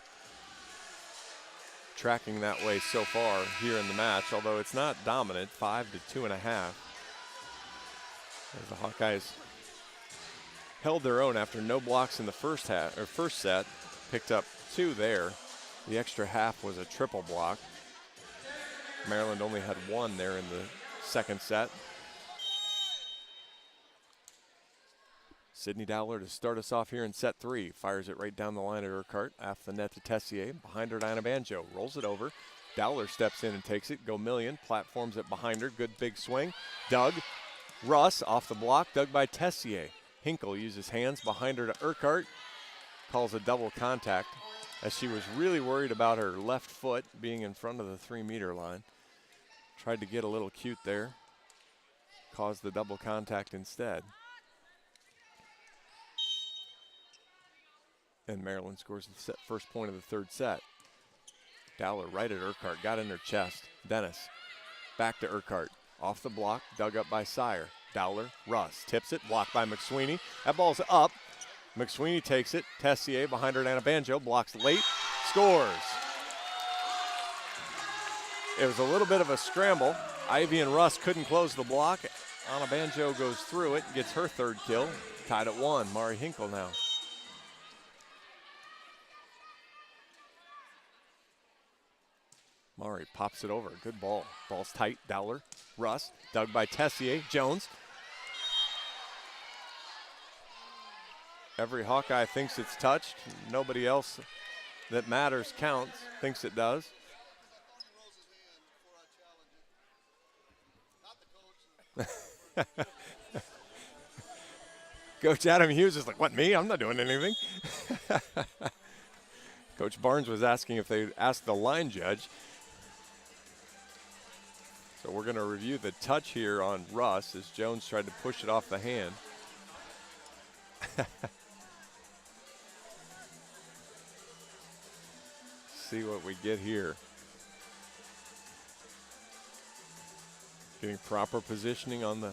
Tracking that way so far here in the match, although it's not dominant, 5 to 2.5. As the Hawkeyes held their own after no blocks in the first set, picked up 2 there. The extra half was a triple block. Maryland only had 1 there in the second set. Sydney Dowler to start us off here in set 3. Fires it right down the line at Urquhart. Off the net to Tessier. Behind her, Diana Banjo. Rolls it over. Dowler steps in and takes it. Gomillion platforms it behind her. Good big swing. Dug. Russ off the block. Dug by Tessier. Hinkle uses hands behind her to Urquhart. Calls a double contact, as she was really worried about her left foot being in front of the 3-meter line. Tried to get a little cute there. Caused the double contact instead. And Maryland scores the first point of the third set. Dowler right at Urquhart, got in her chest. Dennis back to Urquhart. Off the block, dug up by Sire. Dowler, Russ, tips it, blocked by McSweeney. That ball's up. McSweeney takes it. Tessier behind her, Anna Banjo, blocks late, scores. It was a little bit of a scramble. Ivy and Russ couldn't close the block. Anna Banjo goes through it, gets her third kill. Tied at 1, Mari Hinkle now. Mari pops it over, good ball. Ball's tight, Dowler, Russ, dug by Tessier, Jones. Every Hawkeye thinks it's touched. Nobody else that matters counts, thinks it does. Coach Adam Hughes is like, what, me? I'm not doing anything. Coach Barnes was asking if they'd ask the line judge. So we're going to review the touch here on Russ as Jones tried to push it off the hand. See what we get here. Getting proper positioning on the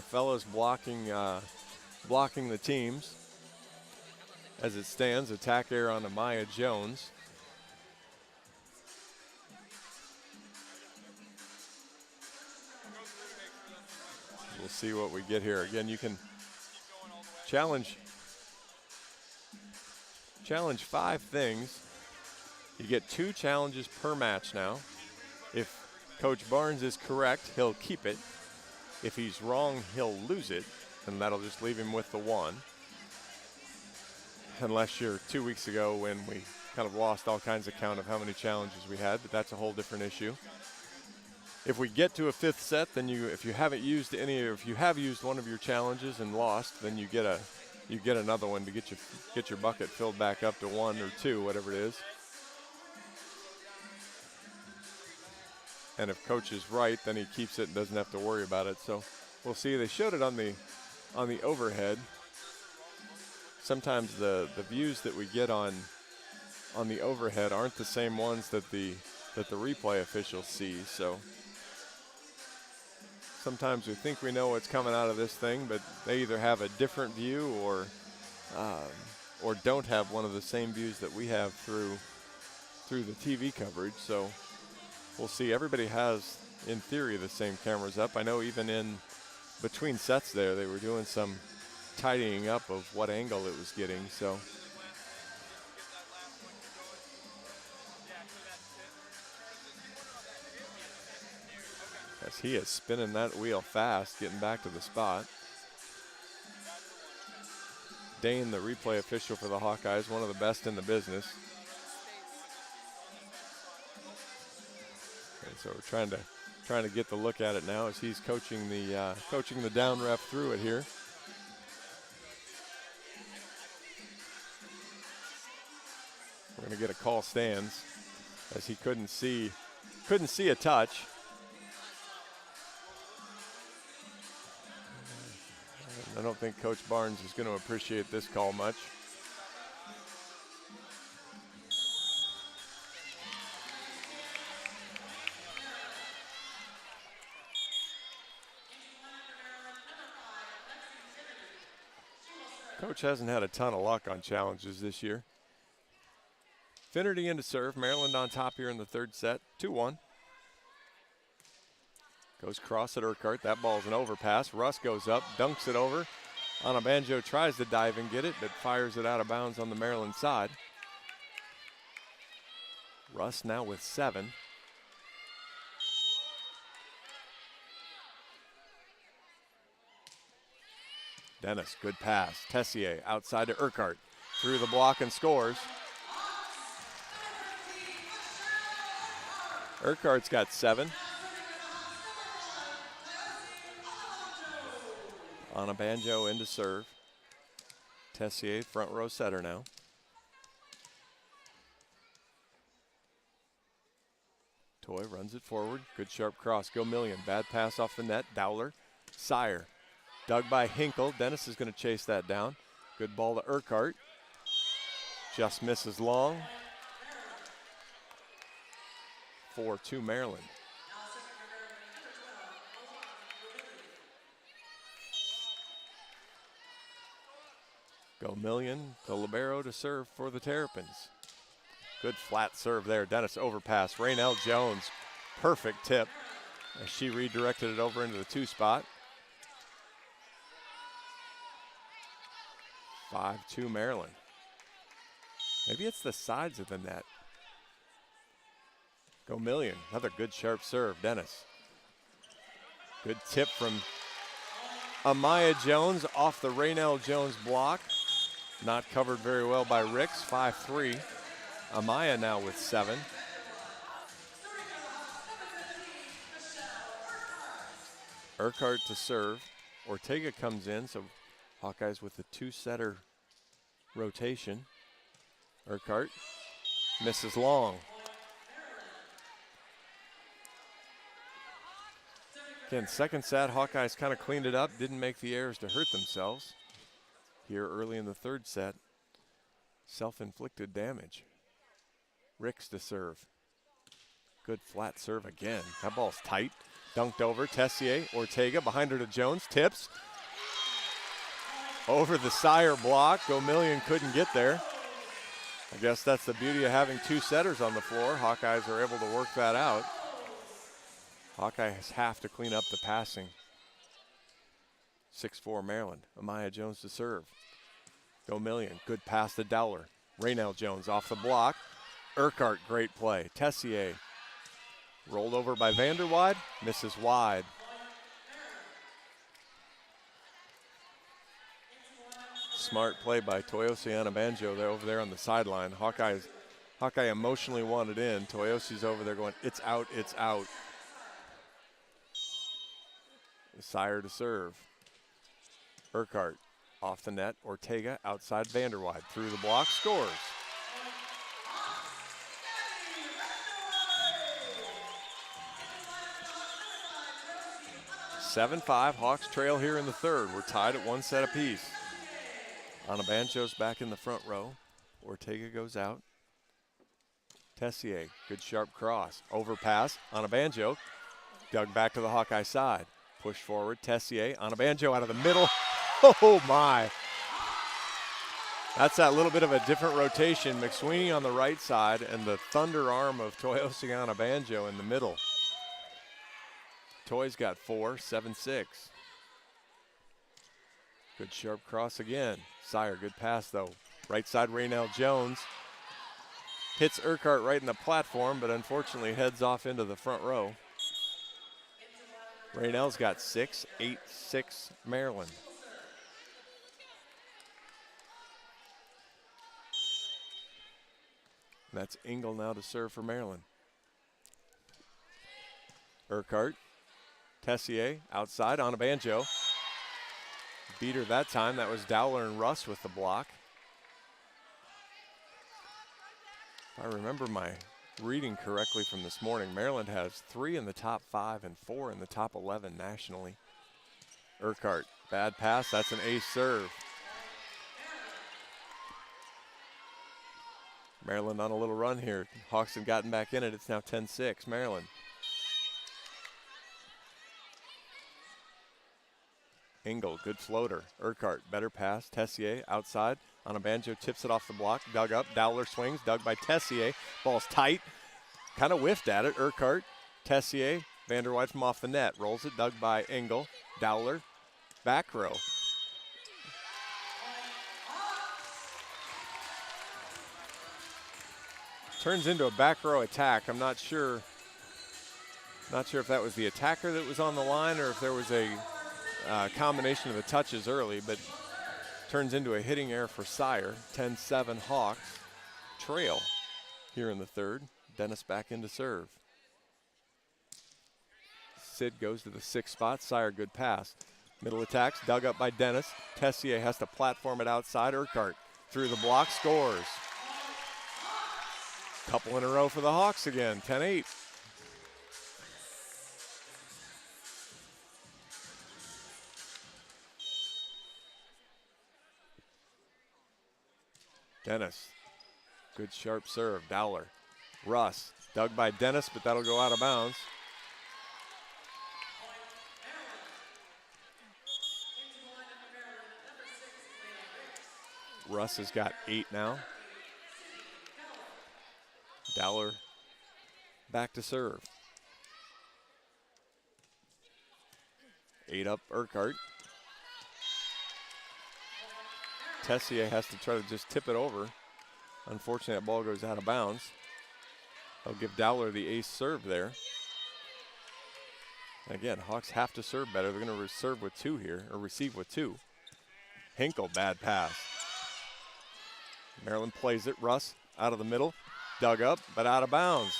fellows blocking the teams. As it stands, attack air on Amaya Jones. We'll see what we get here. Again, you can challenge 5 things. You get 2 challenges per match now. If Coach Barnes is correct, he'll keep it. If he's wrong, he'll lose it, and that'll just leave him with the 1. Unless you're 2 weeks ago when we kind of lost all kinds of count of how many challenges we had, but that's a whole different issue. If we get to a 5th set, then if you haven't used any, or if you have used one of your challenges and lost, then you get another one to get your bucket filled back up to 1 or 2, whatever it is. And if Coach is right, then he keeps it and doesn't have to worry about it. So we'll see. They showed it on the overhead. Sometimes the views that we get on the overhead aren't the same ones that the replay officials see. So sometimes we think we know what's coming out of this thing, but they either have a different view or don't have one of the same views that we have through the TV coverage. So we'll see. Everybody has, in theory, the same cameras up. I know even in between sets there, they were doing some tidying up of what angle it was getting. So as he is spinning that wheel fast, getting back to the spot. Dane, the replay official for the Hawkeyes, one of the best in the business. And so we're trying to get the look at it now as he's coaching the down ref through it here. We're going to get a call stands as he couldn't see a touch. I don't think Coach Barnes is going to appreciate this call much. Coach hasn't had a ton of luck on challenges this year. Finnerty in to serve. Maryland on top here in the third set. 2-1. Goes cross at Urquhart. That ball's an overpass. Russ goes up, dunks it over. Anabanjo tries to dive and get it, but fires it out of bounds on the Maryland side. Russ now with 7. Dennis, good pass. Tessier outside to Urquhart. Through the block and scores. Urquhart's got 7. Anabanjo in to serve. Tessier, front row setter now. Toy runs it forward. Good sharp cross. Go Million. Bad pass off the net. Dowler. Sire. Dug by Hinkle. Dennis is going to chase that down. Good ball to Urquhart. Just misses long. 4-2 Maryland. Go Million to libero to serve for the Terrapins. Good flat serve there. Dennis overpass. Raynell Jones, perfect tip as she redirected it over into the 2 spot. 5-2 Maryland. Maybe it's the sides of the net. Go Million, another good sharp serve. Dennis. Good tip from Amaya Jones off the Raynell Jones block. Not covered very well by Ricks. 5-3. Amaya now with 7. Urquhart to serve. Ortega comes in, so Hawkeyes with the 2-setter rotation. Urquhart misses long. Again, second set, Hawkeyes kind of cleaned it up, didn't make the errors to hurt themselves. Here early in the third set, self-inflicted damage. Ricks to serve. Good flat serve again. That ball's tight. Dunked over. Tessier, Ortega behind her to Jones. Tips. Over the Sire block. Go Million couldn't get there. I guess that's the beauty of having 2 setters on the floor. Hawkeyes are able to work that out. Hawkeyes have to clean up the passing. 6-4 Maryland. Amaya Jones to serve. Go Million. Good pass to Dowler. Raynell Jones off the block. Urquhart, great play. Tessier rolled over by Vanderwide. Misses wide. Smart play by Toyosi Anabanjo there over there on the sideline. Hawkeye emotionally wanted in. Toyosi's over there going, it's out, it's out. Sire to serve. Urquhart off the net. Ortega outside Vanderwide. Through the block, scores. (7-5) Hawks trail here in the third. We're tied at 1 set apiece. Anabanjo's back in the front row. Ortega goes out. Tessier, good sharp cross. Overpass. Anabanjo dug back to the Hawkeye side. Push forward. Tessier. Anabanjo out of the middle. Oh my. That's that little bit of a different rotation. McSweeney on the right side and the thunder arm of Toyosi Anabanjo in the middle. Toy's got 4, 7-6. Good sharp cross again. Sire, good pass though. Right side Raynell Jones. Hits Urquhart right in the platform, but unfortunately heads off into the front row. Raynell's got 6, 8-6 Maryland. And that's Engel now to serve for Maryland. Urquhart. Tessier outside on a banjo. Beat her that time. That was Dowler and Russ with the block. If I remember my reading correctly from this morning, Maryland has 3 in the top 5 and 4 in the top 11 nationally. Urquhart, bad pass, that's an ace serve. Maryland on a little run here. Hawks have gotten back in it, it's now 10-6, Maryland. Engel, good floater. Urquhart, better pass. Tessier outside. On a banjo, tips it off the block. Dug up. Dowler swings. Dug by Tessier. Ball's tight. Kind of whiffed at it. Urquhart, Tessier. Vanderwijk from off the net. Rolls it. Dug by Engel. Dowler. Back row. Turns into a back row attack. I'm not sure. Not sure if that was the attacker that was on the line or if there was a combination of the touches early, but turns into a hitting error for Sire. 10-7 Hawks trail here in the third. Dennis back into serve. Sid goes to the 6th spot. Sire, good pass. Middle attacks, dug up by Dennis. Tessier has to platform it outside. Urquhart through the block, scores. Couple in a row for the Hawks again, 10-8. Dennis, good sharp serve. Dowler, Russ, dug by Dennis, but that'll go out of bounds. Russ has got 8 now. Dowler back to serve. 8 up Urquhart. Tessier has to try to just tip it over. Unfortunately, that ball goes out of bounds. They'll give Dowler the ace serve there. Again, Hawks have to serve better. They're going to serve with 2 here, or receive with 2. Hinkle, bad pass. Maryland plays it. Russ out of the middle. Dug up, but out of bounds.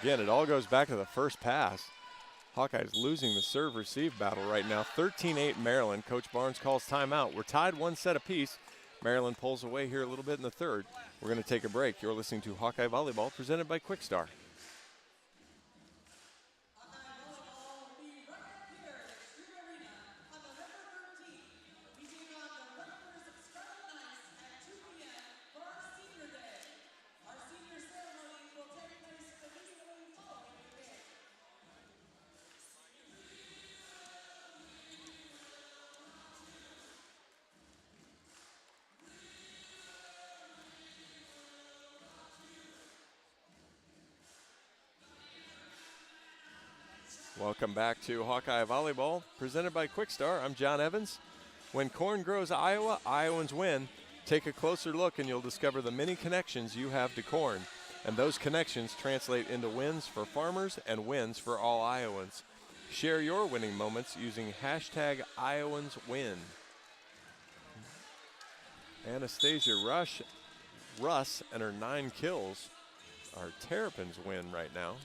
Again, it all goes back to the first pass. Hawkeyes losing the serve-receive battle right now. 13-8 Maryland. Coach Barnes calls timeout. We're tied 1 set apiece. Maryland pulls away here a little bit in the third. We're going to take a break. You're listening to Hawkeye Volleyball presented by Quickstar. Welcome back to Hawkeye Volleyball, presented by Quickstar. I'm John Evans. When corn grows Iowa, Iowans win. Take a closer look and you'll discover the many connections you have to corn. And those connections translate into wins for farmers and wins for all Iowans. Share your winning moments using hashtag IowansWin. Anastasia Russ and her 9 kills are Terrapin's win right now.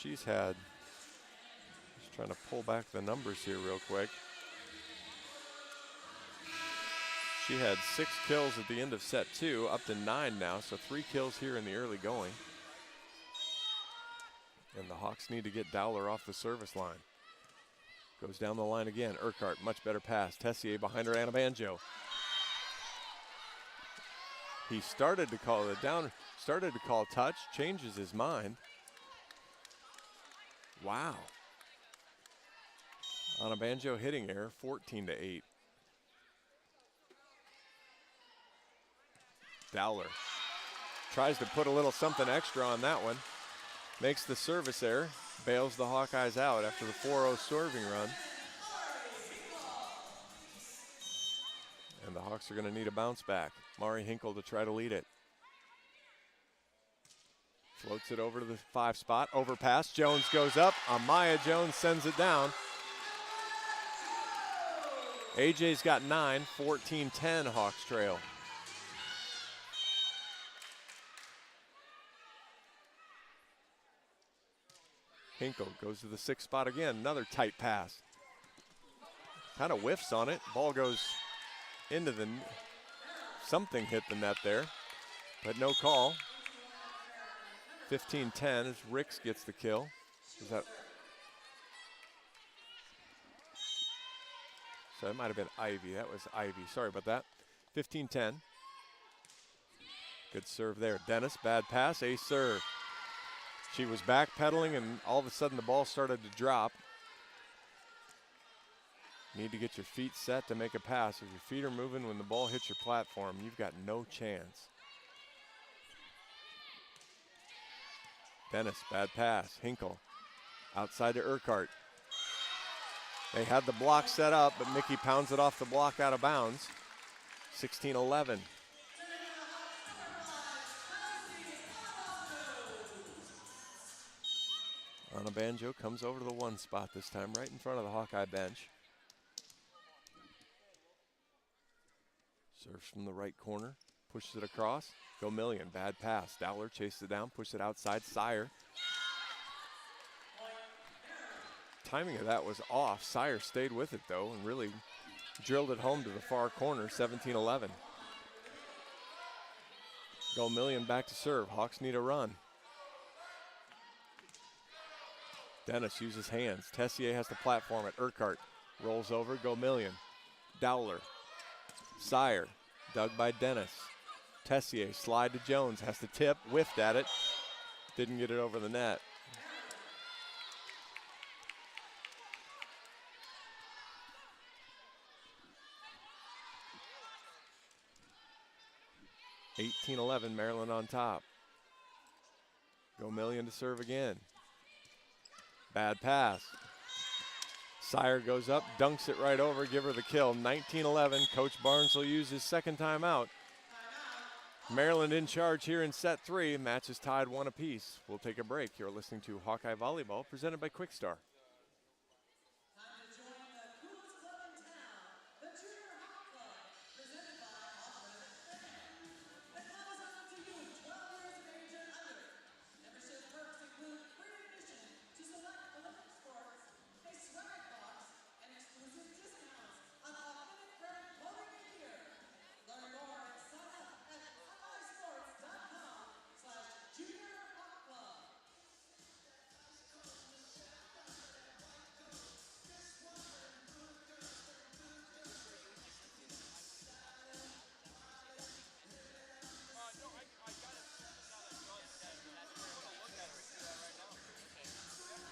She's had, just trying to pull back the numbers here real quick. She had 6 kills at the end of set 2, up to 9 now, so 3 kills here in the early going. And the Hawks need to get Dowler off the service line. Goes down the line again. Urquhart, much better pass. Tessier behind her, Anna Banjo. He started to call it down, started to call touch, changes his mind. Wow. On a banjo hitting error, 14-8. Dowler tries to put a little something extra on that one. Makes the service error, bails the Hawkeyes out after the 4-0 serving run. And the Hawks are going to need a bounce back. Mari Hinkle to try to lead it. Floats it over to the 5 spot. Overpass. Jones goes up. Amaya Jones sends it down. AJ's got 9. 14-10 Hawks trail. Hinkle goes to the 6th spot again. Another tight pass. Kind of whiffs on it. Ball goes into the something hit the net there, but no call. 15-10 as Ricks gets the kill. Is that? So it might have been Ivy. That was Ivy. Sorry about that. 15-10. Good serve there. Dennis, bad pass, ace serve. She was backpedaling, and all of a sudden the ball started to drop. Need to get your feet set to make a pass. If your feet are moving when the ball hits your platform, you've got no chance. Dennis, bad pass. Hinkle, outside to Urquhart. They had the block set up, but Mickey pounds it off the block out of bounds. 16-11. Anna Banjo comes over to the one spot this time, right in front of the Hawkeye bench. Serves from the right corner, pushes it across. Go Million, bad pass. Dowler chases it down, pushes it outside. Sire. Timing of that was off. Sire stayed with it though and really drilled it home to the far corner. 17-11. Go Million back to serve. Hawks need a run. Dennis uses hands. Tessier has the platform at Urquhart. Rolls over. Go Million. Dowler. Sire, dug by Dennis. Tessier, slide to Jones, has to tip, whiffed at it. Didn't get it over the net. (18-11), Maryland on top. Go Million to serve again. Bad pass. Sire goes up, dunks it right over, give her the kill. 19-11, Coach Barnes will use his second timeout. Maryland in charge here in set 3. Match is tied 1 apiece. We'll take a break. You're listening to Hawkeye Volleyball, presented by Quickstar.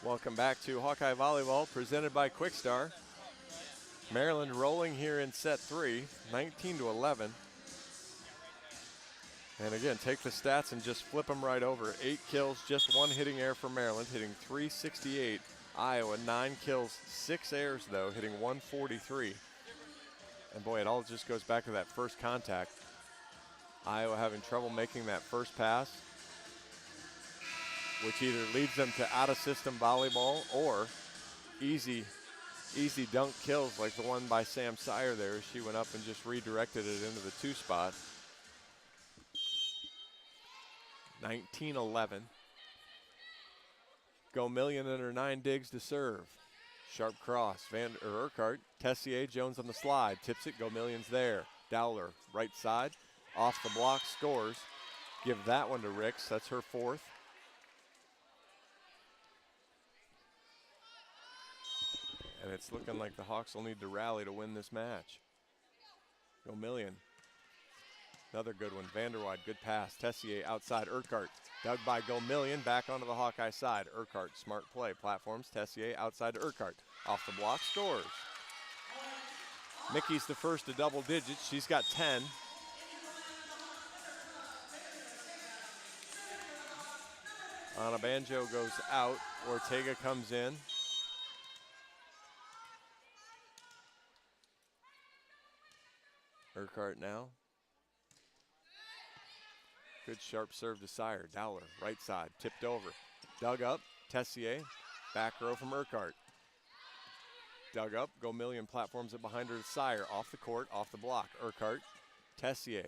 Welcome back to Hawkeye Volleyball, presented by Quickstar. Maryland rolling here in set 3, 19-11. And again, take the stats and just flip them right over. 8 kills, just 1 hitting error for Maryland, hitting .368. Iowa, 9 kills, 6 errors though, hitting .143. And boy, it all just goes back to that first contact. Iowa having trouble making that first pass, which either leads them to out-of-system volleyball or easy dunk kills like the one by Sam Sire there. She went up and just redirected it into the 2 spot. 19-11. Go Million and her 9 digs to serve. Sharp cross, Urquhart, Tessier, Jones on the slide, tips it, Go Million's there. Dowler, right side, off the block, scores. Give that one to Ricks, that's her 4th. And it's looking like the Hawks will need to rally to win this match. Go Million. Another good one. Vanderwide, good pass. Tessier outside. Urquhart dug by Go Million. Back onto the Hawkeye side. Urquhart, smart play. Platforms. Tessier outside to Urquhart. Off the block, scores. Mickey's the first to double digits. She's got 10. Anna Banjo goes out. Ortega comes in. Urquhart now. Good sharp serve to Sire. Dowler, right side, tipped over. Dug up, Tessier, back row from Urquhart. Dug up, Go Million platforms it behind her to Sire. Off the court, off the block. Urquhart, Tessier,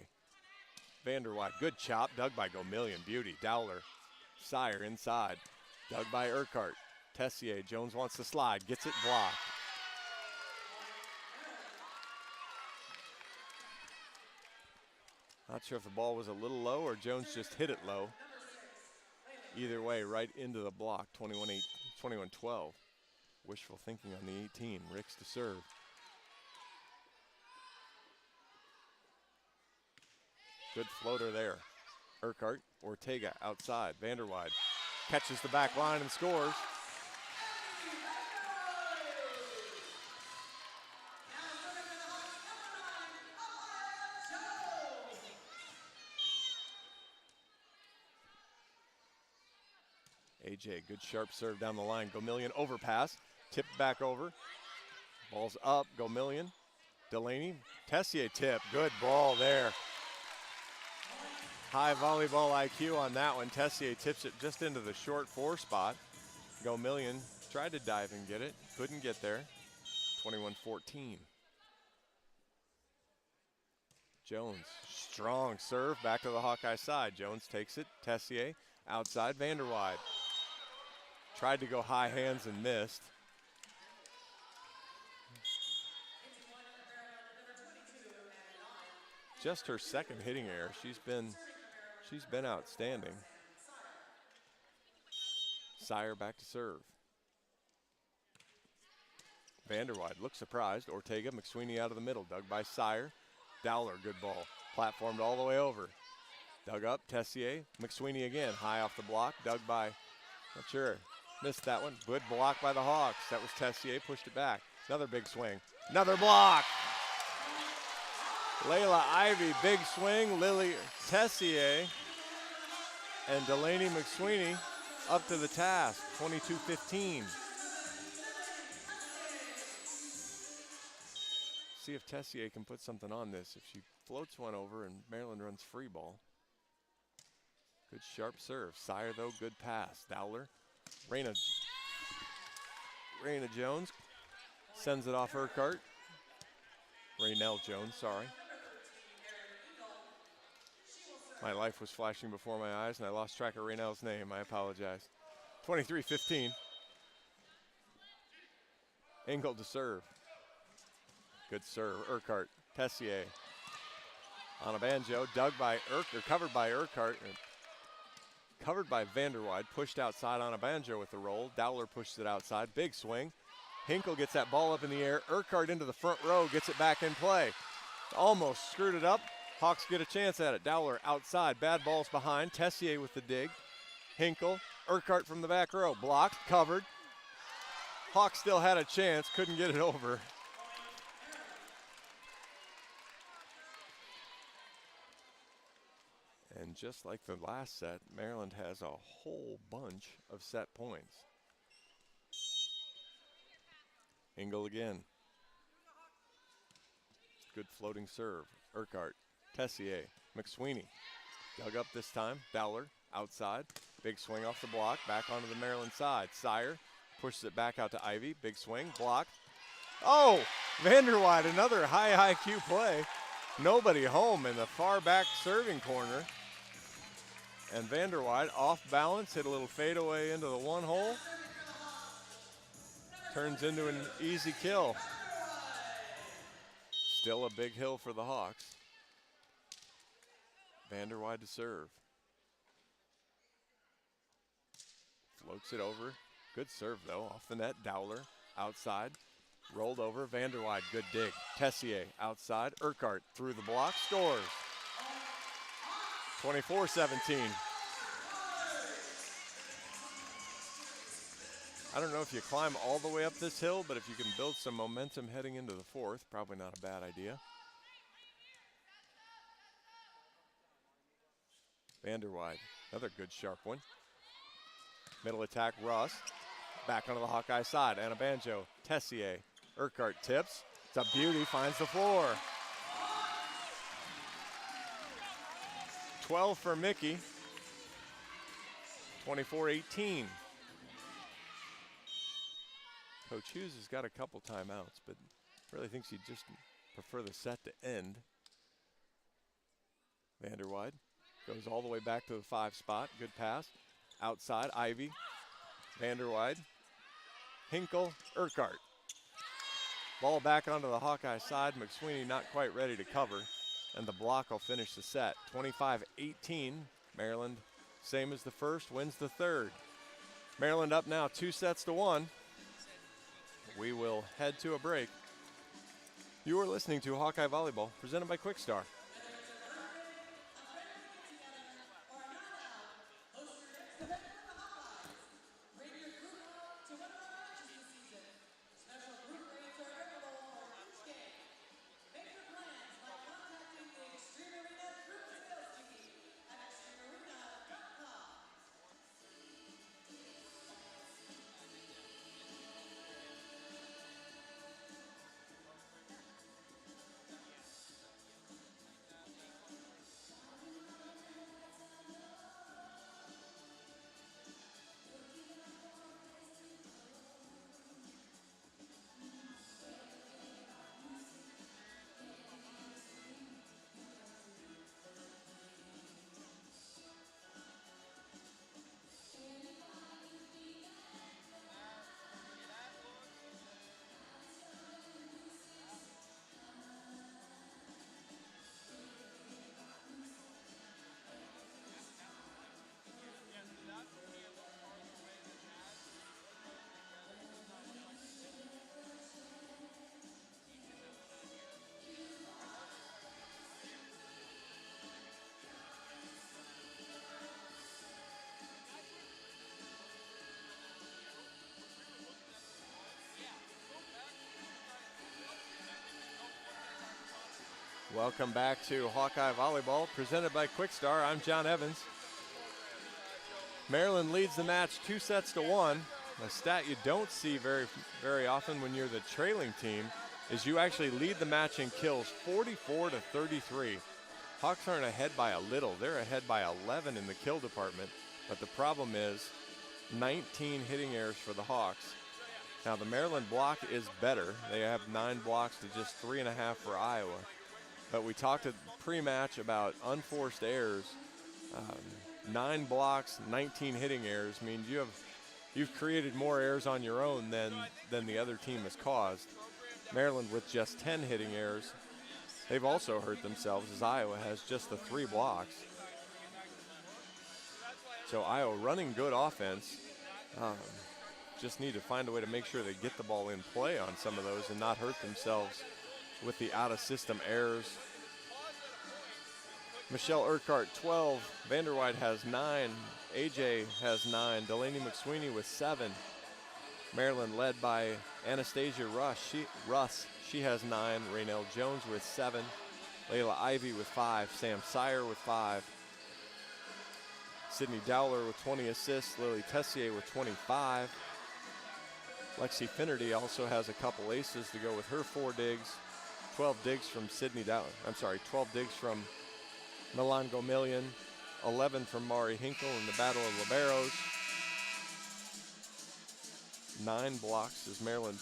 Vanderwide, good chop, dug by Go Million, beauty. Dowler, Sire inside, dug by Urquhart. Tessier, Jones wants to slide, gets it blocked. Not sure if the ball was a little low or Jones just hit it low. Either way, right into the block, 21-12. Wishful thinking on the 18. Ricks to serve. Good floater there. Urquhart, Ortega outside. Vanderwide catches the back line and scores. AJ, good sharp serve down the line. Gomillion overpass, tipped back over. Ball's up, Gomillion. Delaney, Tessier tip, good ball there. High volleyball IQ on that one. Tessier tips it just into the short 4 spot. Gomillion tried to dive and get it, couldn't get there. 21-14. Jones, strong serve, back to the Hawkeye side. Jones takes it, Tessier outside, Vanderwide. Tried to go high hands and missed. Just her second hitting error. She's been outstanding. Sire back to serve. Vanderwide looks surprised. Ortega, McSweeney out of the middle. Dug by Sire. Dowler, good ball. Platformed all the way over. Dug up, Tessier. McSweeney again, high off the block. Dug by, not sure. Missed that one. Good block by the Hawks. That was Tessier, pushed it back. Another big swing. Another block. Layla Ivy, big swing. Lily Tessier and Delaney McSweeney up to the task. 22-15. See if Tessier can put something on this. If she floats one over and Maryland runs free ball. Good sharp serve. Sire though, good pass. Dowler. Raina Jones sends it off Urquhart. Raynell Jones, sorry. My life was flashing before my eyes and I lost track of Raynell's name. I apologize. 23-15. Engel to serve. Good serve. Urquhart. Tessier. On a banjo. Dug by Urquhart, covered by Urquhart. Covered by Vanderwide, pushed outside on a banjo with the roll. Dowler pushes it outside, big swing. Hinkle gets that ball up in the air. Urquhart into the front row, gets it back in play. Almost screwed it up. Hawks get a chance at it. Dowler outside, bad balls behind. Tessier with the dig. Hinkle, Urquhart from the back row. Blocked, covered. Hawks still had a chance, couldn't get it over. And just like the last set, Maryland has a whole bunch of set points. Engel again. Good floating serve. Urquhart, Tessier, McSweeney. Dug up this time. Dowler outside. Big swing off the block. Back onto the Maryland side. Sire pushes it back out to Ivy. Big swing. Blocked. Oh! Vanderwide, another high IQ play. Nobody home in the far back serving corner. And Vanderwide off balance, hit a little fadeaway into the 1 hole. Turns into an easy kill. Still a big hill for the Hawks. Vanderwide to serve. Floats it over. Good serve though, off the net. Dowler outside. Rolled over. Vanderwide, good dig. Tessier outside. Urquhart through the block, scores. 24-17. I don't know if you climb all the way up this hill, but if you can build some momentum heading into the 4th, probably not a bad idea. Vanderwide, another good sharp one. Middle attack, Russ. Back onto the Hawkeye side. Anabanjo, Tessier, Urquhart tips. It's a beauty, finds the floor. 12 for Mickey. 24-18. Coach Hughes has got a couple timeouts, but really thinks he'd just prefer the set to end. Vanderwide goes all the way back to the 5 spot. Good pass. Outside, Ivy. Vanderwide. Hinkle, Urquhart. Ball back onto the Hawkeye side. McSweeney not quite ready to cover. and the block will finish the set. 25-18, Maryland, same as the first, wins the third. Maryland up now 2-1. We will head to a break. You are listening to Hawkeye Volleyball, presented by Quickstar. Welcome back to Hawkeye Volleyball, presented by Quickstar. I'm John Evans. Maryland leads the match 2-1. A stat you don't see very often when you're the trailing team is you actually lead the match in kills 44-33. Hawks aren't ahead by a little. They're ahead by 11 in the kill department. But the problem is 19 hitting errors for the Hawks. Now the Maryland block is better. They have 9 blocks to just 3.5 for Iowa. But we talked at pre-match about unforced errors. 9 blocks, 19 hitting errors means you've created more errors on your own than the other team has caused. Maryland with just 10 hitting errors. They've also hurt themselves as Iowa has just the 3 blocks. So Iowa running good offense. Just need to find a way to make sure they get the ball in play on some of those and not hurt themselves with the out-of-system errors. Michelle Urquhart, 12. Vanderwide has 9. AJ has 9. Delaney McSweeney with 7. Maryland led by Anastasia Russ. She has 9. Raynell Jones with 7. Layla Ivy with 5. Sam Sire with 5. Sydney Dowler with 20 assists. Lily Tessier with 25. Lexi Finnerty also has a couple aces to go with her 4 digs. 12 digs from 12 digs from Milan Gomillion, 11 from Mari Hinkle in the Battle of Liberos. 9 blocks as Maryland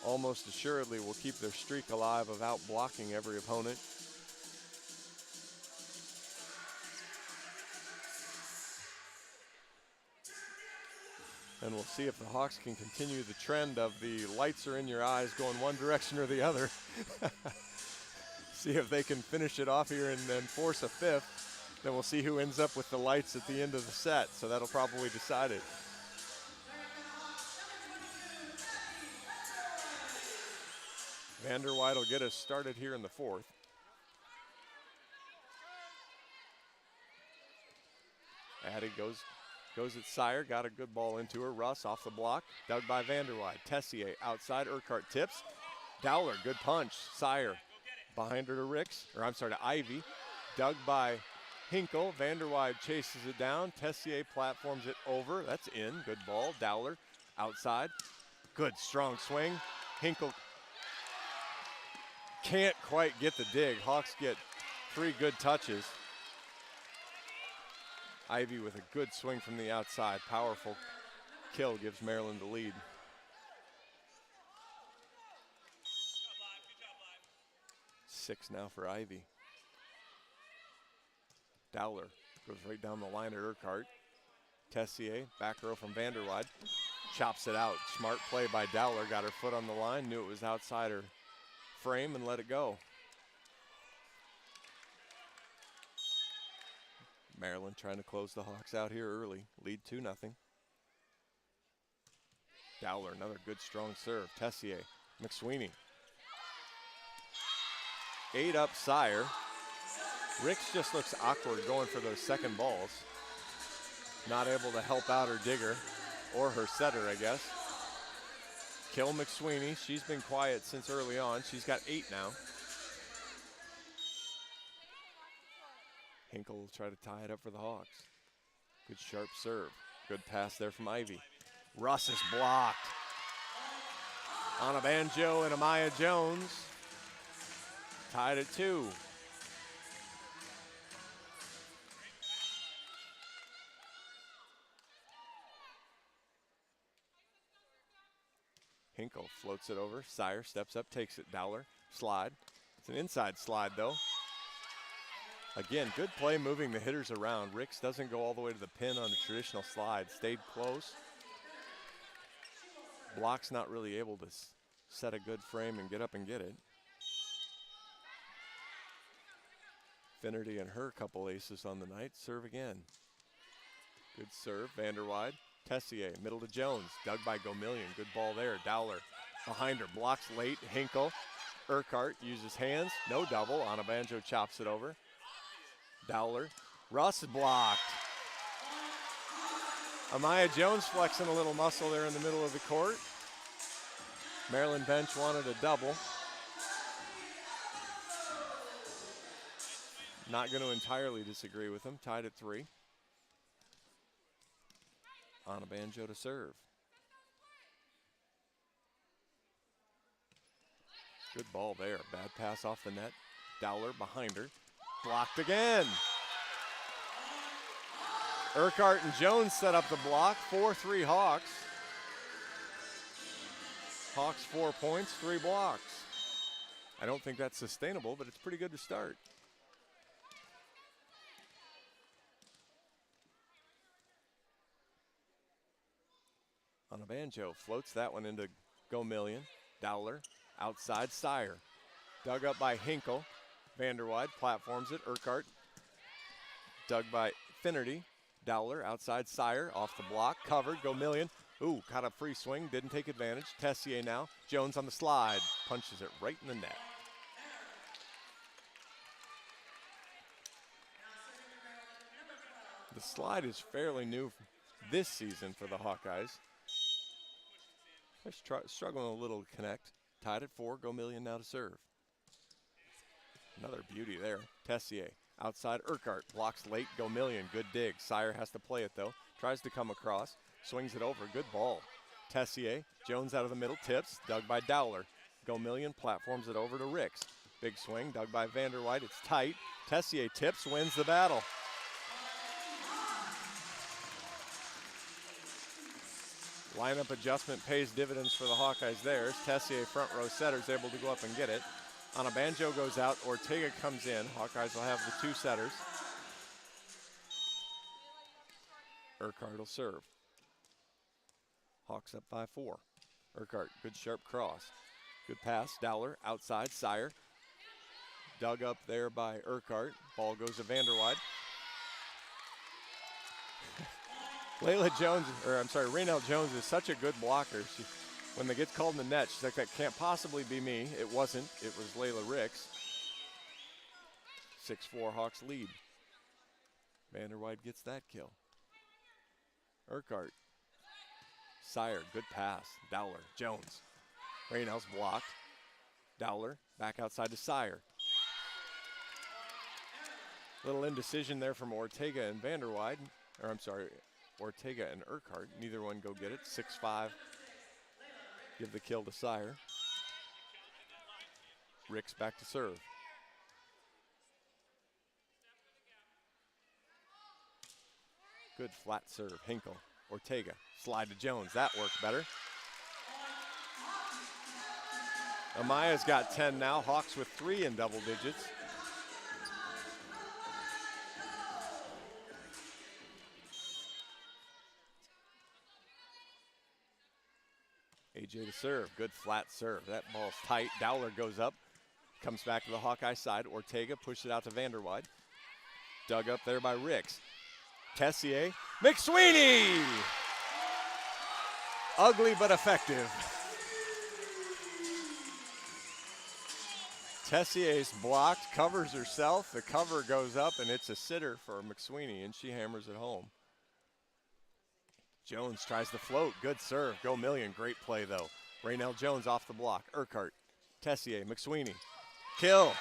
almost assuredly will keep their streak alive of out-blocking every opponent. And we'll see if the Hawks can continue the trend of the lights are in your eyes going one direction or the other. See if they can finish it off here and then force a 5th. Then we'll see who ends up with the lights at the end of the set. So that'll probably decide it. Vanderwide will get us started here in the 4th. Addie goes at Sire, got a good ball into her. Russ off the block, dug by Vanderwide. Tessier outside, Urquhart tips. Dowler, good punch. Sire behind her to Ivy. Dug by Hinkle. Vanderwide chases it down. Tessier platforms it over. That's in, good ball. Dowler outside, good strong swing. Hinkle can't quite get the dig. Hawks get 3 good touches. Ivy with a good swing from the outside. Powerful kill gives Maryland the lead. Six now for Ivy. Dowler goes right down the line at Urquhart. Tessier, back row from Vanderwide. Chops it out. Smart play by Dowler. Got her foot on the line. Knew it was outside her frame and let it go. Maryland trying to close the Hawks out here early. Lead 2-0. Dowler, another good strong serve. Tessier, McSweeney. 8 up Sire. Ricks just looks awkward going for those second balls. Not able to help out her digger or her setter, I guess. Kill McSweeney. She's been quiet since early on. She's got 8 now. Hinkle will try to tie it up for the Hawks. Good sharp serve. Good pass there from Ivy. Russ is blocked. Onabanjo and Amaya Jones tied at 2. Hinkle floats it over. Sire steps up, takes it. Dowler, slide. It's an inside slide, though. Again, good play moving the hitters around. Ricks doesn't go all the way to the pin on a traditional slide. Stayed close. Block's not really able to set a good frame and get up and get it. Finnerty and her couple aces on the night. Serve again. Good serve. Vanderwide. Tessier, middle to Jones. Dug by Gomillion. Good ball there. Dowler behind her. Blocks late. Hinkle. Urquhart uses hands. No double. Onabanjo chops it over. Dowler. Russ blocked. Amaya Jones flexing a little muscle there in the middle of the court. Maryland bench wanted a double. Not going to entirely disagree with him. Tied at 3. Onabanjo to serve. Good ball there. Bad pass off the net. Dowler behind her. Blocked again. Urquhart and Jones set up the block. 4-3 Hawks. Hawks 4 points, 3 blocks. I don't think that's sustainable, but it's pretty good to start. Onabanjo floats that one into Gomillion. Dowler outside Sire. Dug up by Hinkle. Vanderwide platforms it. Urquhart dug by Finnerty. Dowler outside Sire off the block. Covered. Gomillion. Ooh, caught a free swing. Didn't take advantage. Tessier now. Jones on the slide. Punches it right in the net. The slide is fairly new this season for the Hawkeyes. They're struggling a little to connect. Tied at 4. Gomillion now to serve. Another beauty there. Tessier outside Urquhart. Blocks late. Gomillion. Good dig. Sire has to play it though. Tries to come across. Swings it over. Good ball. Tessier. Jones out of the middle. Tips. Dug by Dowler. Gomillion platforms it over to Ricks. Big swing. Dug by Vanderwide. It's tight. Tessier tips. Wins the battle. Lineup adjustment pays dividends for the Hawkeyes there. Tessier, front row setter, is able to go up and get it. Onabanjo goes out. Ortega comes in. Hawkeyes will have the 2 setters. Urquhart will serve. Hawks up 5-4. Urquhart, good sharp cross. Good pass. Dowler outside. Sire. Dug up there by Urquhart. Ball goes to Vanderwide. Raynell Jones is such a good blocker. When they get called in the net, she's like, that can't possibly be me. It wasn't. It was Layla Ricks. 6-4 Hawks lead. Vanderwide gets that kill. Urquhart. Sire, good pass. Dowler, Jones. Raynell's blocked. Dowler back outside to Sire. Little indecision there from Ortega and Vanderwide. Ortega and Urquhart. Neither one go get it. 6-5. Give the kill to Sire. Ricks back to serve. Good flat serve. Hinkle. Ortega. Slide to Jones. That worked better. Amaya's got 10 now. Hawks with 3 in double digits. AJ to serve. Good flat serve. That ball's tight. Dowler goes up. Comes back to the Hawkeye side. Ortega pushes it out to Vanderwide. Dug up there by Ricks. Tessier. McSweeney! Ugly but effective. Tessier's blocked, covers herself. The cover goes up, and it's a sitter for McSweeney, and she hammers it home. Jones tries to float. Good serve. Go Million. Great play, though. Raynell Jones off the block. Urquhart. Tessier. McSweeney. Kill.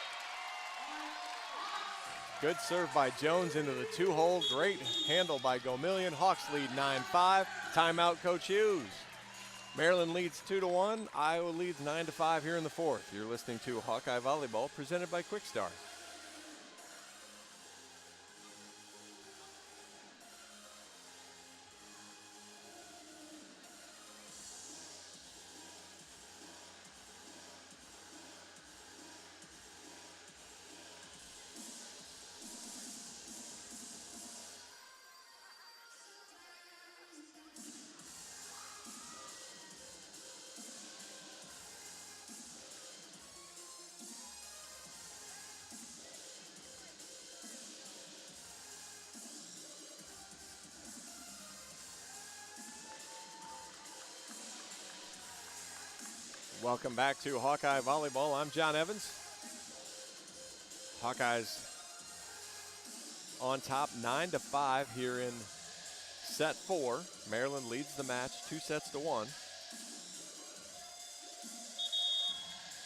Good serve by Jones into the 2-hole. Great handle by Go Million. Hawks lead 9-5. Timeout, Coach Hughes. Maryland leads 2-1. Iowa leads 9-5 here in the fourth. You're listening to Hawkeye Volleyball presented by Quickstar. Welcome back to Hawkeye Volleyball. I'm John Evans. Hawkeyes on top 9-5 here in set 4. Maryland leads the match 2-1.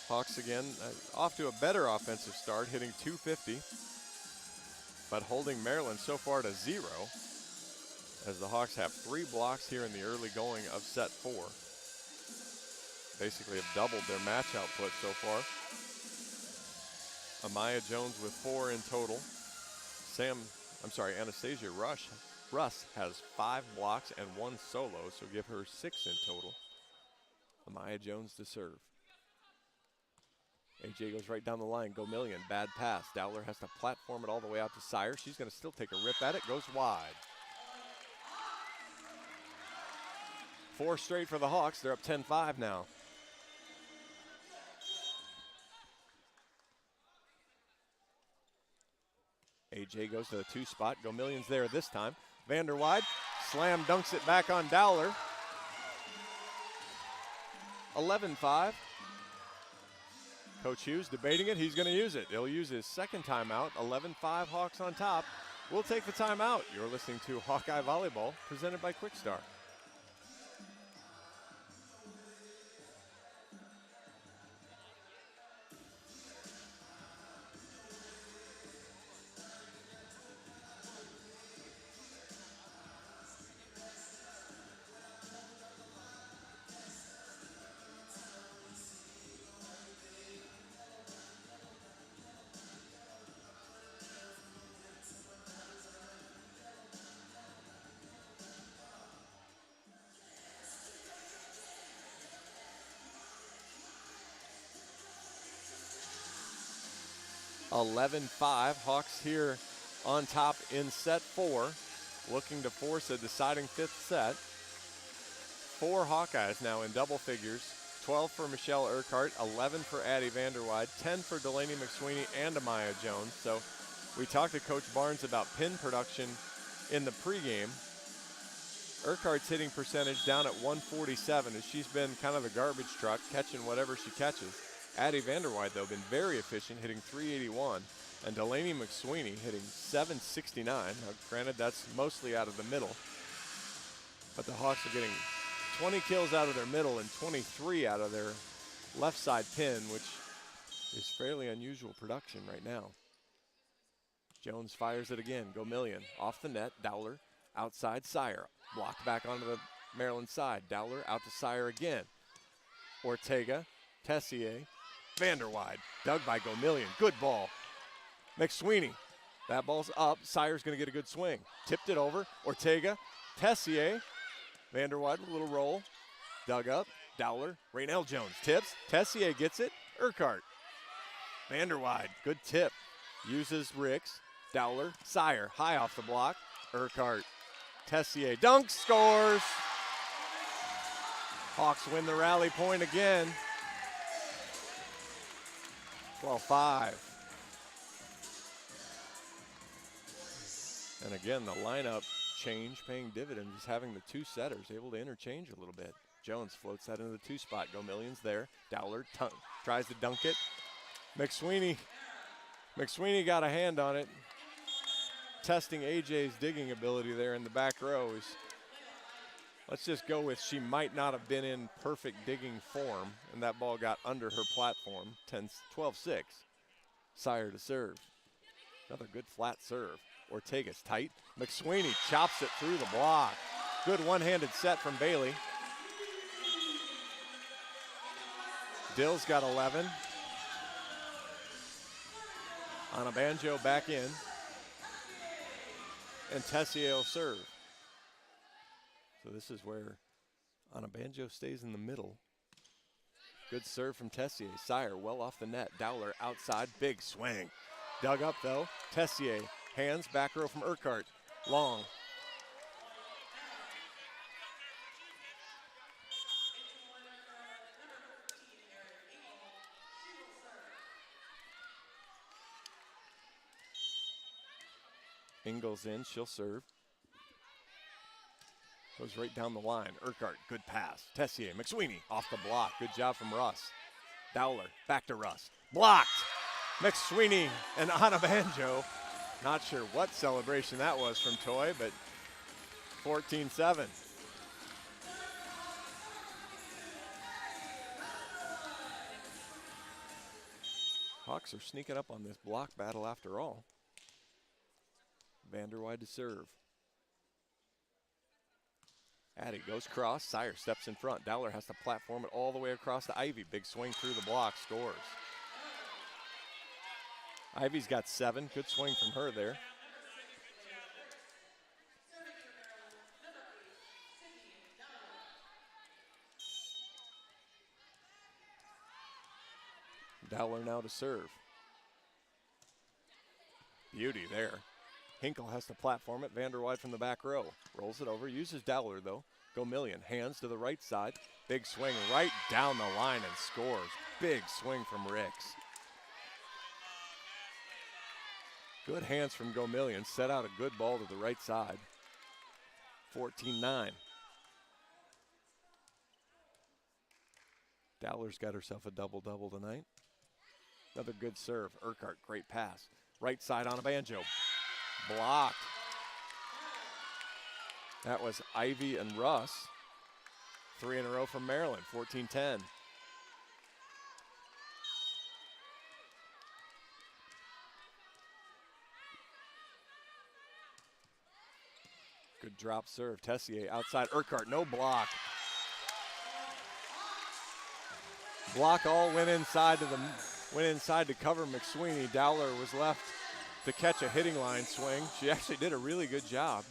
Hawks again off to a better offensive start, hitting .250, but holding Maryland so far to 0 as the Hawks have 3 blocks here in the early going of set 4. Basically have doubled their match output so far. Amaya Jones with 4 in total. Anastasia Russ has 5 blocks and 1 solo, so give her 6 in total. Amaya Jones to serve. AJ goes right down the line. Go Million, bad pass. Dowler has to platform it all the way out to Sire. She's going to still take a rip at it. Goes wide. 4 straight for the Hawks. They're up 10-5 now. AJ goes to the 2 spot. Go Million's there this time. Vanderwide slam dunks it back on Dowler. 11-5. Coach Hughes debating it. He's going to use it. He'll use his second timeout. 11-5 Hawks on top. We'll take the timeout. You're listening to Hawkeye Volleyball presented by Quickstar. Hawks here on top in set 4, looking to force a deciding 5th set. 4 Hawkeyes now in double figures. 12 for Michelle Urquhart, 11 for Addie Vanderwide, 10 for Delaney McSweeney and Amaya Jones. So we talked to Coach Barnes about pin production in the pregame. Urquhart's hitting percentage down at 147 as she's been kind of the garbage truck, catching whatever she catches. Addie Vanderwide, though, been very efficient, hitting 381. And Delaney McSweeney hitting 769. Now, granted, that's mostly out of the middle. But the Hawks are getting 20 kills out of their middle and 23 out of their left side pin, which is fairly unusual production right now. Jones fires it again. Go Million. Off the net. Dowler outside Sire. Blocked back onto the Maryland side. Dowler out to Sire again. Ortega. Tessier. Vanderwide. Dug by Go Million. Good ball. McSweeney. That ball's up. Sire's going to get a good swing. Tipped it over. Ortega. Tessier. Vanderwide with a little roll. Dug up. Dowler. Raynell Jones tips. Tessier gets it. Urquhart. Vanderwide. Good tip. Uses Ricks. Dowler. Sire. High off the block. Urquhart. Tessier. Dunk. Scores. Hawks win the rally point again. 12-5. And again, the lineup change paying dividends is having the two setters able to interchange a little bit. Jones floats that into the two spot. Go Millions there. Dowler tries to dunk it. McSweeney got a hand on it. Testing AJ's digging ability there in the back row. Let's just go with she might not have been in perfect digging form, and that ball got under her platform. 12-6. Sire to serve. Another good flat serve. Ortega's tight. McSweeney chops it through the block. Good one-handed set from Bailey. Dill's got 11. Anabanjo back in. And Tessier will serve. So this is where Anabanjo stays in the middle. Good serve from Tessier. Sire well off the net. Dowler outside. Big swing. Dug up though. Tessier. Hands. Back row from Urquhart. Long. Ingles in, she'll serve. Goes right down the line. Urquhart, good pass. Tessier, McSweeney off the block. Good job from Russ. Dowler, back to Russ. Blocked. McSweeney and Anabanjo. Not sure what celebration that was from Toy, but 14-7. Hawks are sneaking up on this block battle after all. Vanderwide to serve. Addy goes cross. Sire steps in front. Dowler has to platform it all the way across to Ivy. Big swing through the block. Scores. Ivy's got 7. Good swing from her there. Dowler now to serve. Beauty there. Hinkle has to platform it. Vanderwide from the back row. Rolls it over. Uses Dowler though. Go Million. Hands to the right side. Big swing right down the line and scores. Big swing from Ricks. Good hands from Go Million. Set out a good ball to the right side. 14-9. Dowler's got herself a double-double tonight. Another good serve. Urquhart, great pass. Right side on a banjo. Blocked. That was Ivy and Russ. 3 in a row from Maryland, 14-10. Good drop serve. Tessier outside. Urquhart, no block. Block all went inside to cover McSweeney. Dowler was left to catch a hitting line swing. She actually did a really good job.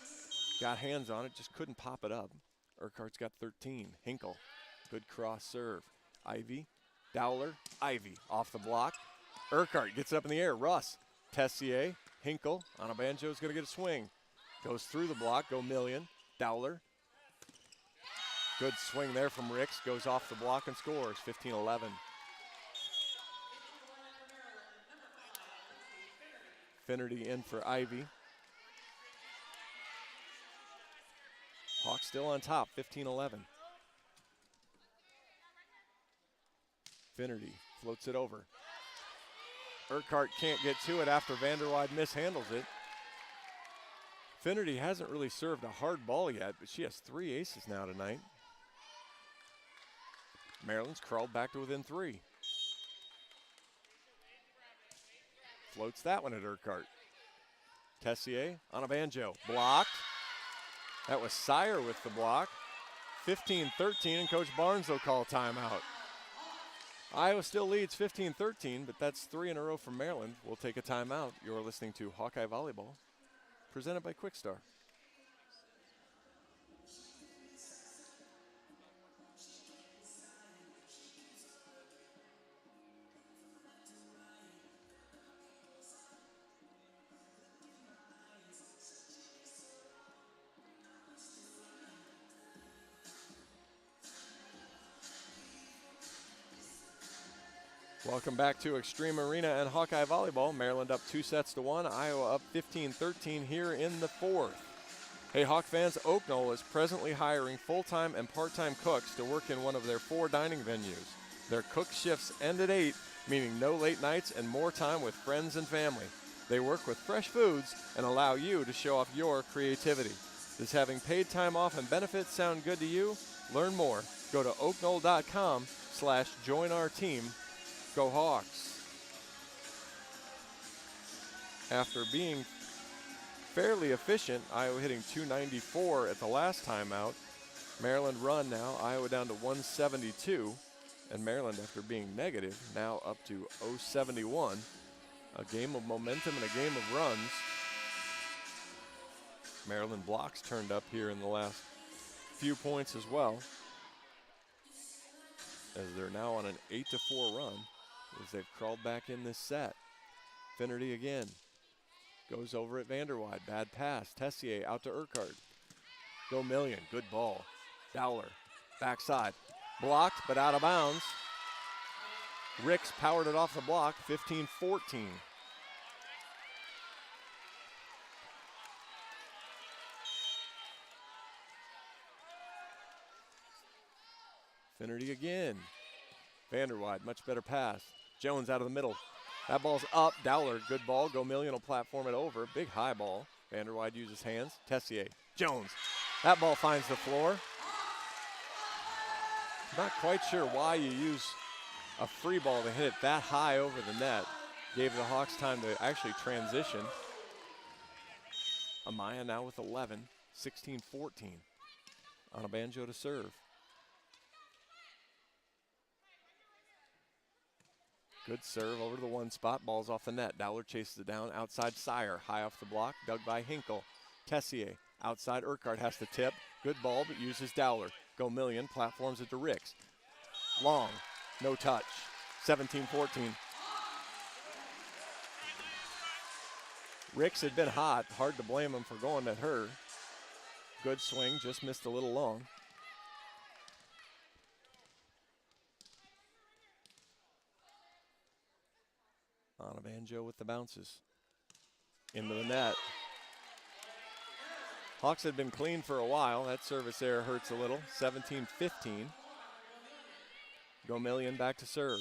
Got hands on it, just couldn't pop it up. Urquhart's got 13. Hinkle, good cross serve. Ivy, Dowler, Ivy off the block. Urquhart gets up in the air. Russ, Tessier, Hinkle. Anabanjo's gonna get a swing. Goes through the block, Go Million. Dowler. Good swing there from Ricks. Goes off the block and scores. 15-11. Finnerty in for Ivy. Hawks still on top, 15-11. Finnerty floats it over. Urquhart can't get to it after Vanderwide mishandles it. Finnerty hasn't really served a hard ball yet, but she has 3 aces now tonight. Maryland's crawled back to within 3. Floats that one at Urquhart. Tessier on a banjo. Blocked. That was Sire with the block. 15-13, and Coach Barnes will call timeout. Iowa still leads 15-13, but that's 3 in a row from Maryland. We'll take a timeout. You're listening to Hawkeye Volleyball, presented by Quickstar. Welcome back to Extreme Arena and Hawkeye Volleyball. Maryland up 2-1, Iowa up 15-13 here in the fourth. Hey Hawk fans, Oak Knoll is presently hiring full-time and part-time cooks to work in one of their 4 dining venues. Their cook shifts end at 8, meaning no late nights and more time with friends and family. They work with fresh foods and allow you to show off your creativity. Does having paid time off and benefits sound good to you? Learn more. Go to oakknoll.com/join-our-team. Go Hawks. After being fairly efficient, Iowa hitting 294 at the last time out. Maryland run now, Iowa down to 172. And Maryland, after being negative, now up to 071. A game of momentum and a game of runs. Maryland blocks turned up here in the last few points as well, as they're now on an 8-4 run as they've crawled back in this set. Finnerty again. Goes over at Vanderwide. Bad pass. Tessier out to Urquhart. Go Million. Good ball. Dowler. Backside. Blocked, but out of bounds. Ricks powered it off the block. 15-14. Finnerty again. Vanderwide, much better pass. Jones out of the middle. That ball's up. Dowler, good ball. Go Million will platform it over. Big high ball. Vanderwide uses hands. Tessier. Jones. That ball finds the floor. Not quite sure why you use a free ball to hit it that high over the net. Gave the Hawks time to actually transition. Amaya now with 11. 16-14. On a Banjo to serve. Good serve over to the one spot. Ball's off the net. Dowler chases it down. Outside Sire. High off the block. Dug by Hinkle. Tessier. Outside Urquhart has to tip. Good ball, but uses Dowler. Go Million. Platforms it to Ricks. Long. No touch. 17-14. Ricks had been hot. Hard to blame him for going at her. Good swing. Just missed a little long. On a Banjo with the bounces. Into the net. Hawks had been clean for a while. That service error hurts a little. 17-15. Go Million back to serve.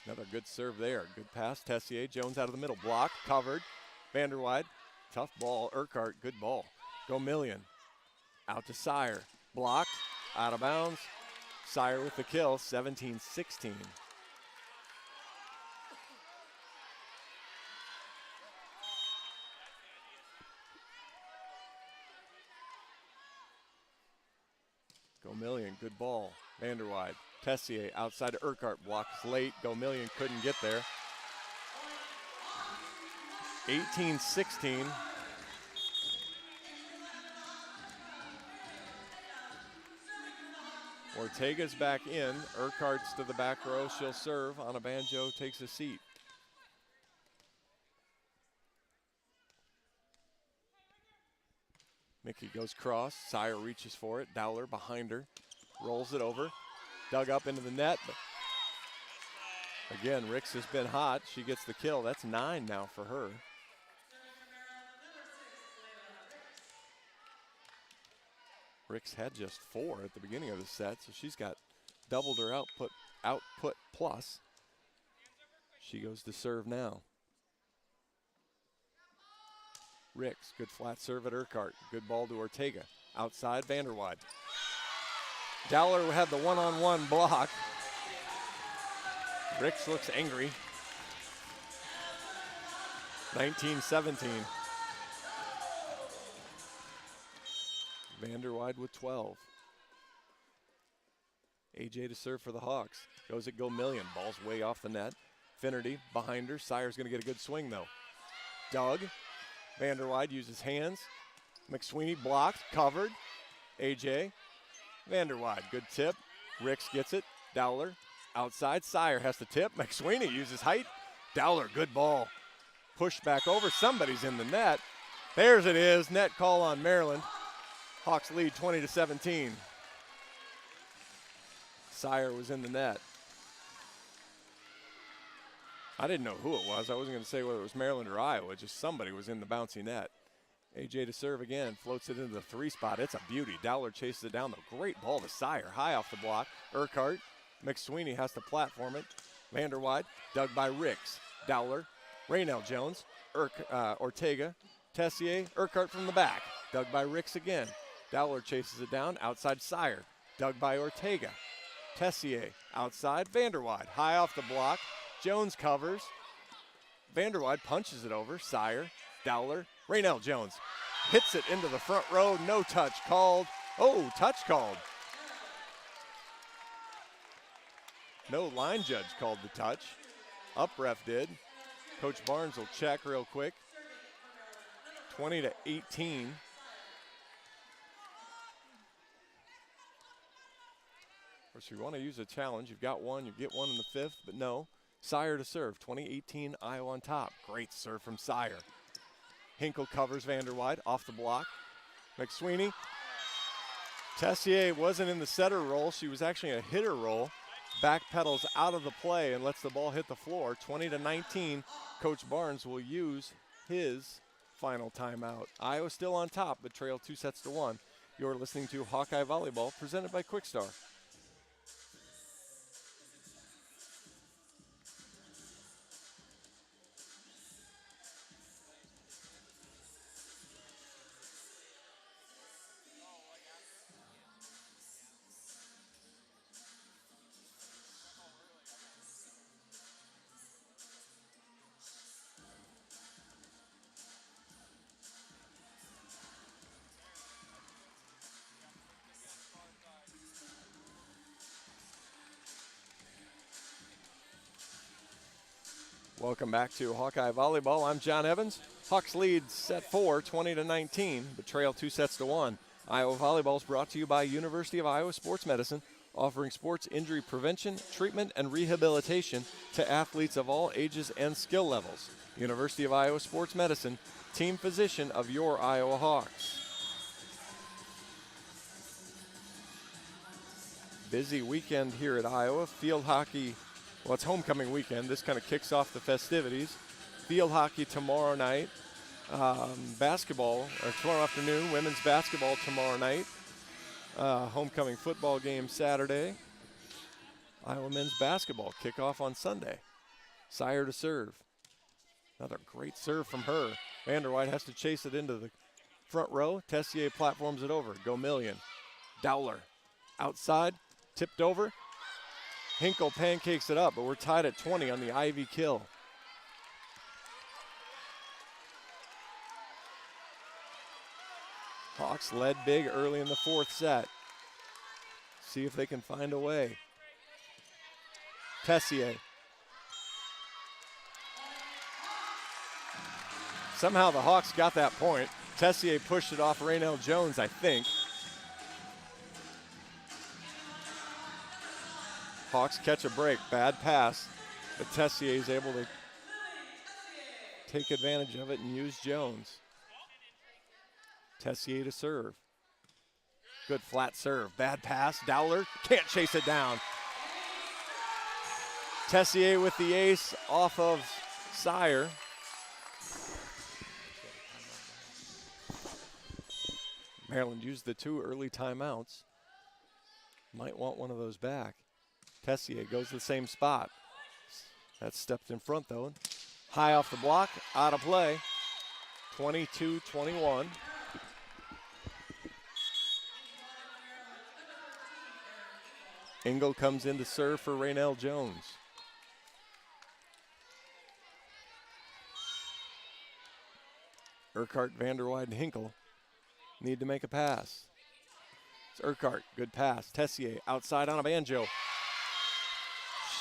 Another good serve there. Good pass. Tessier. Jones out of the middle. Blocked. Covered. Vanderwide. Tough ball. Urquhart. Good ball. Go Million. Out to Sire. Blocked. Out of bounds. Sire with the kill. 17-16. Go Million, good ball. Vanderwide. Tessier outside to Urquhart. Blocks late. Go Million couldn't get there. 18-16. Ortega's back in. Urquhart's to the back row. She'll serve. On a Banjo takes a seat. Mickey goes cross. Sire reaches for it. Dowler behind her. Rolls it over. Dug up into the net. But again, Ricks has been hot. She gets the kill. That's 9 now for her. Ricks had just 4 at the beginning of the set, so she's got doubled her output plus. She goes to serve now. Ricks, good flat serve at Urquhart. Good ball to Ortega. Outside, Vanderwide. Dowler had the one-on-one block. Ricks looks angry. 19-17. Vanderwide with 12. AJ to serve for the Hawks. Goes at Go Million. Ball's way off the net. Finnerty behind her. Sire's going to get a good swing, though. Doug. Vanderwide uses hands. McSweeney blocked. Covered. AJ. Vanderwide. Good tip. Ricks gets it. Dowler. Outside. Sire has to tip. McSweeney uses height. Dowler. Good ball. Pushed back over. Somebody's in the net. There's it is. Net call on Maryland. Hawks lead 20-17. Sire was in the net. I didn't know who it was. I wasn't going to say whether it was Maryland or Iowa. Just somebody was in the bouncy net. AJ to serve again. Floats it into the 3 spot. It's a beauty. Dowler chases it down. The great ball to Sire. High off the block. Urquhart. McSweeney has to platform it. Vanderwide. Dug by Ricks. Dowler. Raynell Jones. Ortega. Tessier. Urquhart from the back. Dug by Ricks again. Dowler chases it down. Outside Sire. Dug by Ortega. Tessier. Outside. Vanderwide. High off the block. Jones covers. Vanderwide punches it over. Sire. Dowler. Raynell Jones hits it into the front row. No touch called. Oh, touch called. No line judge called the touch. Up ref did. Coach Barnes will check real quick. 20-18. Of course, you want to use a challenge. You've got one. You get one in the 5th, but no. Sire to serve. 20-18, Iowa on top. Great serve from Sire. Hinkle covers Vanderwide off the block. McSweeney. Tessier wasn't in the setter role. She was actually a hitter role. Back pedals out of the play and lets the ball hit the floor. 20-19. Coach Barnes will use his final timeout. Iowa still on top, but trail 2-1. You're listening to Hawkeye Volleyball, presented by Quickstar. Welcome back to Hawkeye Volleyball. I'm John Evans. Hawks lead set 4, 20-19, but trail 2-1. Iowa Volleyball is brought to you by University of Iowa Sports Medicine, offering sports injury prevention, treatment, and rehabilitation to athletes of all ages and skill levels. University of Iowa Sports Medicine, team physician of your Iowa Hawks. Busy weekend here at Iowa. Field hockey. Well, it's homecoming weekend. This kind of kicks off the festivities. Field hockey tomorrow night. Basketball, or tomorrow afternoon. Women's basketball tomorrow night. Homecoming football game Saturday. Iowa men's basketball kickoff on Sunday. Sire to serve. Another great serve from her. Vanderwide has to chase it into the front row. Tessier platforms it over. Go million. Dowler outside. Tipped over. Hinkle pancakes it up, but we're tied at 20 on the Ivy kill. Hawks led big early in the 4th set. See if they can find a way. Tessier. Somehow the Hawks got that point. Tessier pushed it off Raynell Jones, I think. Hawks catch a break. Bad pass, but Tessier is able to take advantage of it and use Jones. Tessier to serve. Good flat serve. Bad pass. Dowler can't chase it down. Tessier with the ace off of Sire. Maryland used the 2 early timeouts. Might want one of those back. Tessier goes to the same spot. That's stepped in front though. High off the block, out of play. 22-21. Engel comes in to serve for Raynell Jones. Urquhart, Vanderwide, and Hinkle need to make a pass. It's Urquhart, good pass. Tessier outside on a banjo.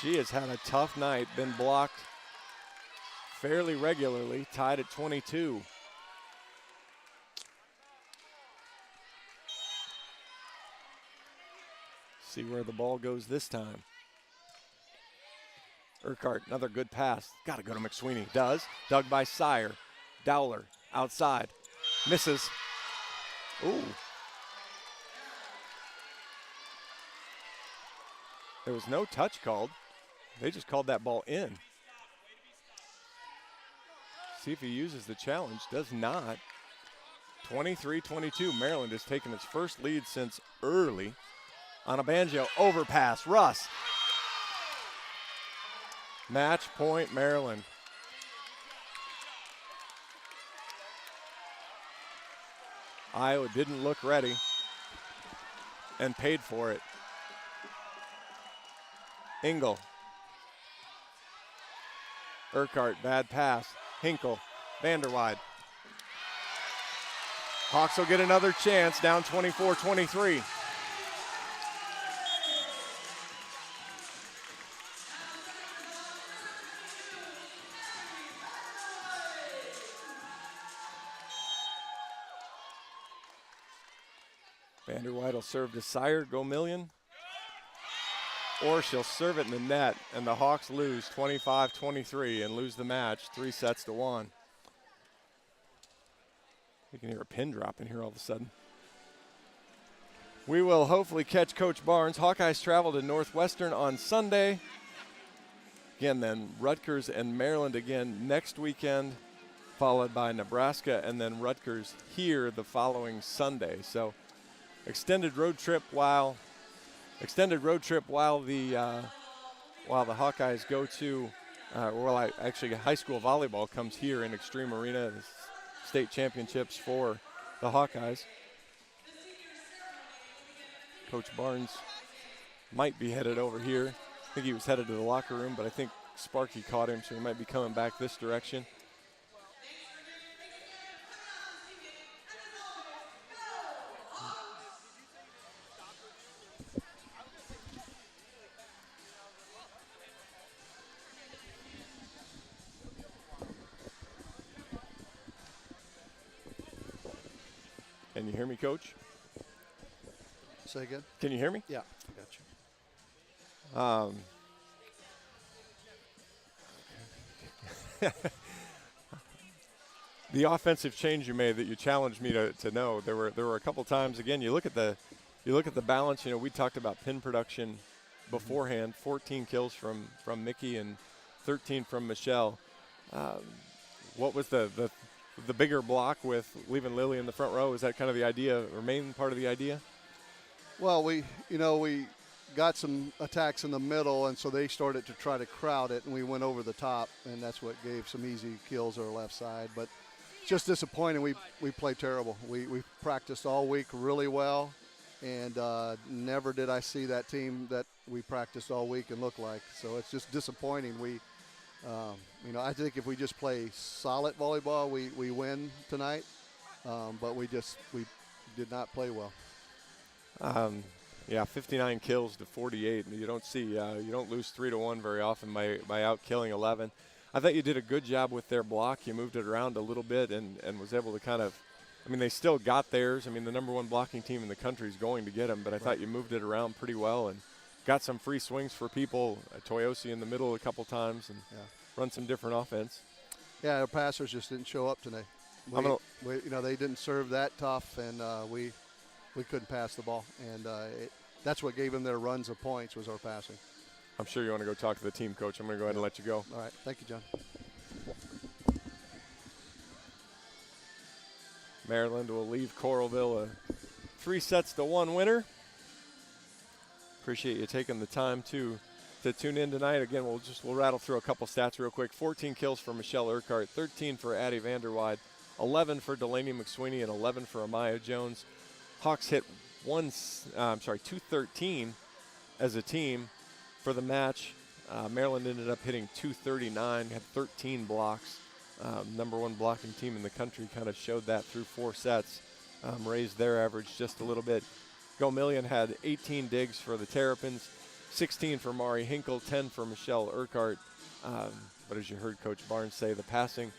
She has had a tough night, been blocked fairly regularly, tied at 22. See where the ball goes this time. Urquhart, another good pass. Got to go to McSweeney. Does. Dug by Sire. Dowler outside. Misses. Ooh. There was no touch called. They just called that ball in. See if he uses the challenge. Does not. 23-22. Maryland has taken its first lead since early. On a Banjo overpass. Russ. Match point, Maryland. Iowa didn't look ready and paid for it. Engel. Urquhart, bad pass. Hinkle, Vanderwide. Hawks will get another chance, down 24-23. Vanderwide will serve to Sire, go million. Or she'll serve it in the net, and the Hawks lose 25-23 and lose the match 3-1. You can hear a pin drop in here all of a sudden. We will hopefully catch Coach Barnes. Hawkeyes travel to Northwestern on Sunday. Again, then Rutgers and Maryland again next weekend, followed by Nebraska, and then Rutgers here the following Sunday. So extended road trip while the Hawkeyes go to, actually high school volleyball comes here in Extreme Arena, the state championships for the Hawkeyes. Coach Barnes might be headed over here. I think he was headed to the locker room, but I think Sparky caught him, so he might be coming back this direction. Can you hear me, Coach? Say again? Can you hear me? Yeah, I got you. The offensive change you made that you challenged me to know, there were a couple times, again, you look at the balance. We talked about pin production beforehand, 14 kills from Mickey and 13 from Michelle. What was the bigger block with leaving Lily in the front row? Is that kind of the idea, or main part of the idea? Well, we got some attacks in the middle, and so they started to try to crowd it, and we went over the top, and that's what gave some easy kills our left side. But just disappointing. We played terrible. We practiced all week really well, and never did I see that team that we practiced all week and look like. So it's just disappointing. I think if we just play solid volleyball, we win tonight. But we did not play well. 59 kills to 48. You don't lose 3-1 very often by out killing 11. I thought you did a good job with their block. You moved it around a little bit and was able to kind of, they still got theirs. The number one blocking team in the country is going to get them, but I thought you moved it around pretty well and got some free swings for people. Toyosi in the middle a couple times and run some different offense. Yeah, our passers just didn't show up today. They didn't serve that tough, and we couldn't pass the ball, and that's what gave them their runs of points was our passing. I'm sure you want to go talk to the team, Coach. I'm going to go ahead and let you go. All right. Thank you, John. Maryland will leave Coralville a 3-1 winner. Appreciate you taking the time to tune in tonight. Again, we'll rattle through a couple stats real quick. 14 kills for Michelle Urquhart, 13 for Addie Vanderwide, 11 for Delaney McSweeney, and 11 for Amaya Jones. Hawks hit 213 as a team for the match. Maryland ended up hitting 239, had 13 blocks. Number one blocking team in the country, kind of showed that through 4 sets, raised their average just a little bit. Gomillion had 18 digs for the Terrapins, 16 for Mari Hinkle, 10 for Michelle Urquhart. But as you heard Coach Barnes say, the passing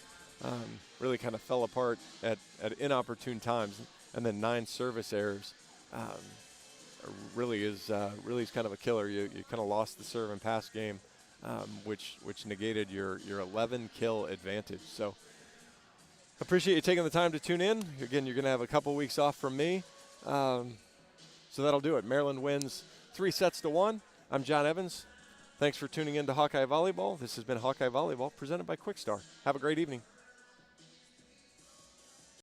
really kind of fell apart at inopportune times. And then 9 service errors really is kind of a killer. You kind of lost the serve and pass game, which negated your 11 kill advantage. So appreciate you taking the time to tune in. Again, you're going to have a couple weeks off from me. So that'll do it. Maryland wins 3-1. I'm John Evans. Thanks for tuning in to Hawkeye Volleyball. This has been Hawkeye Volleyball presented by Quickstar. Have a great evening.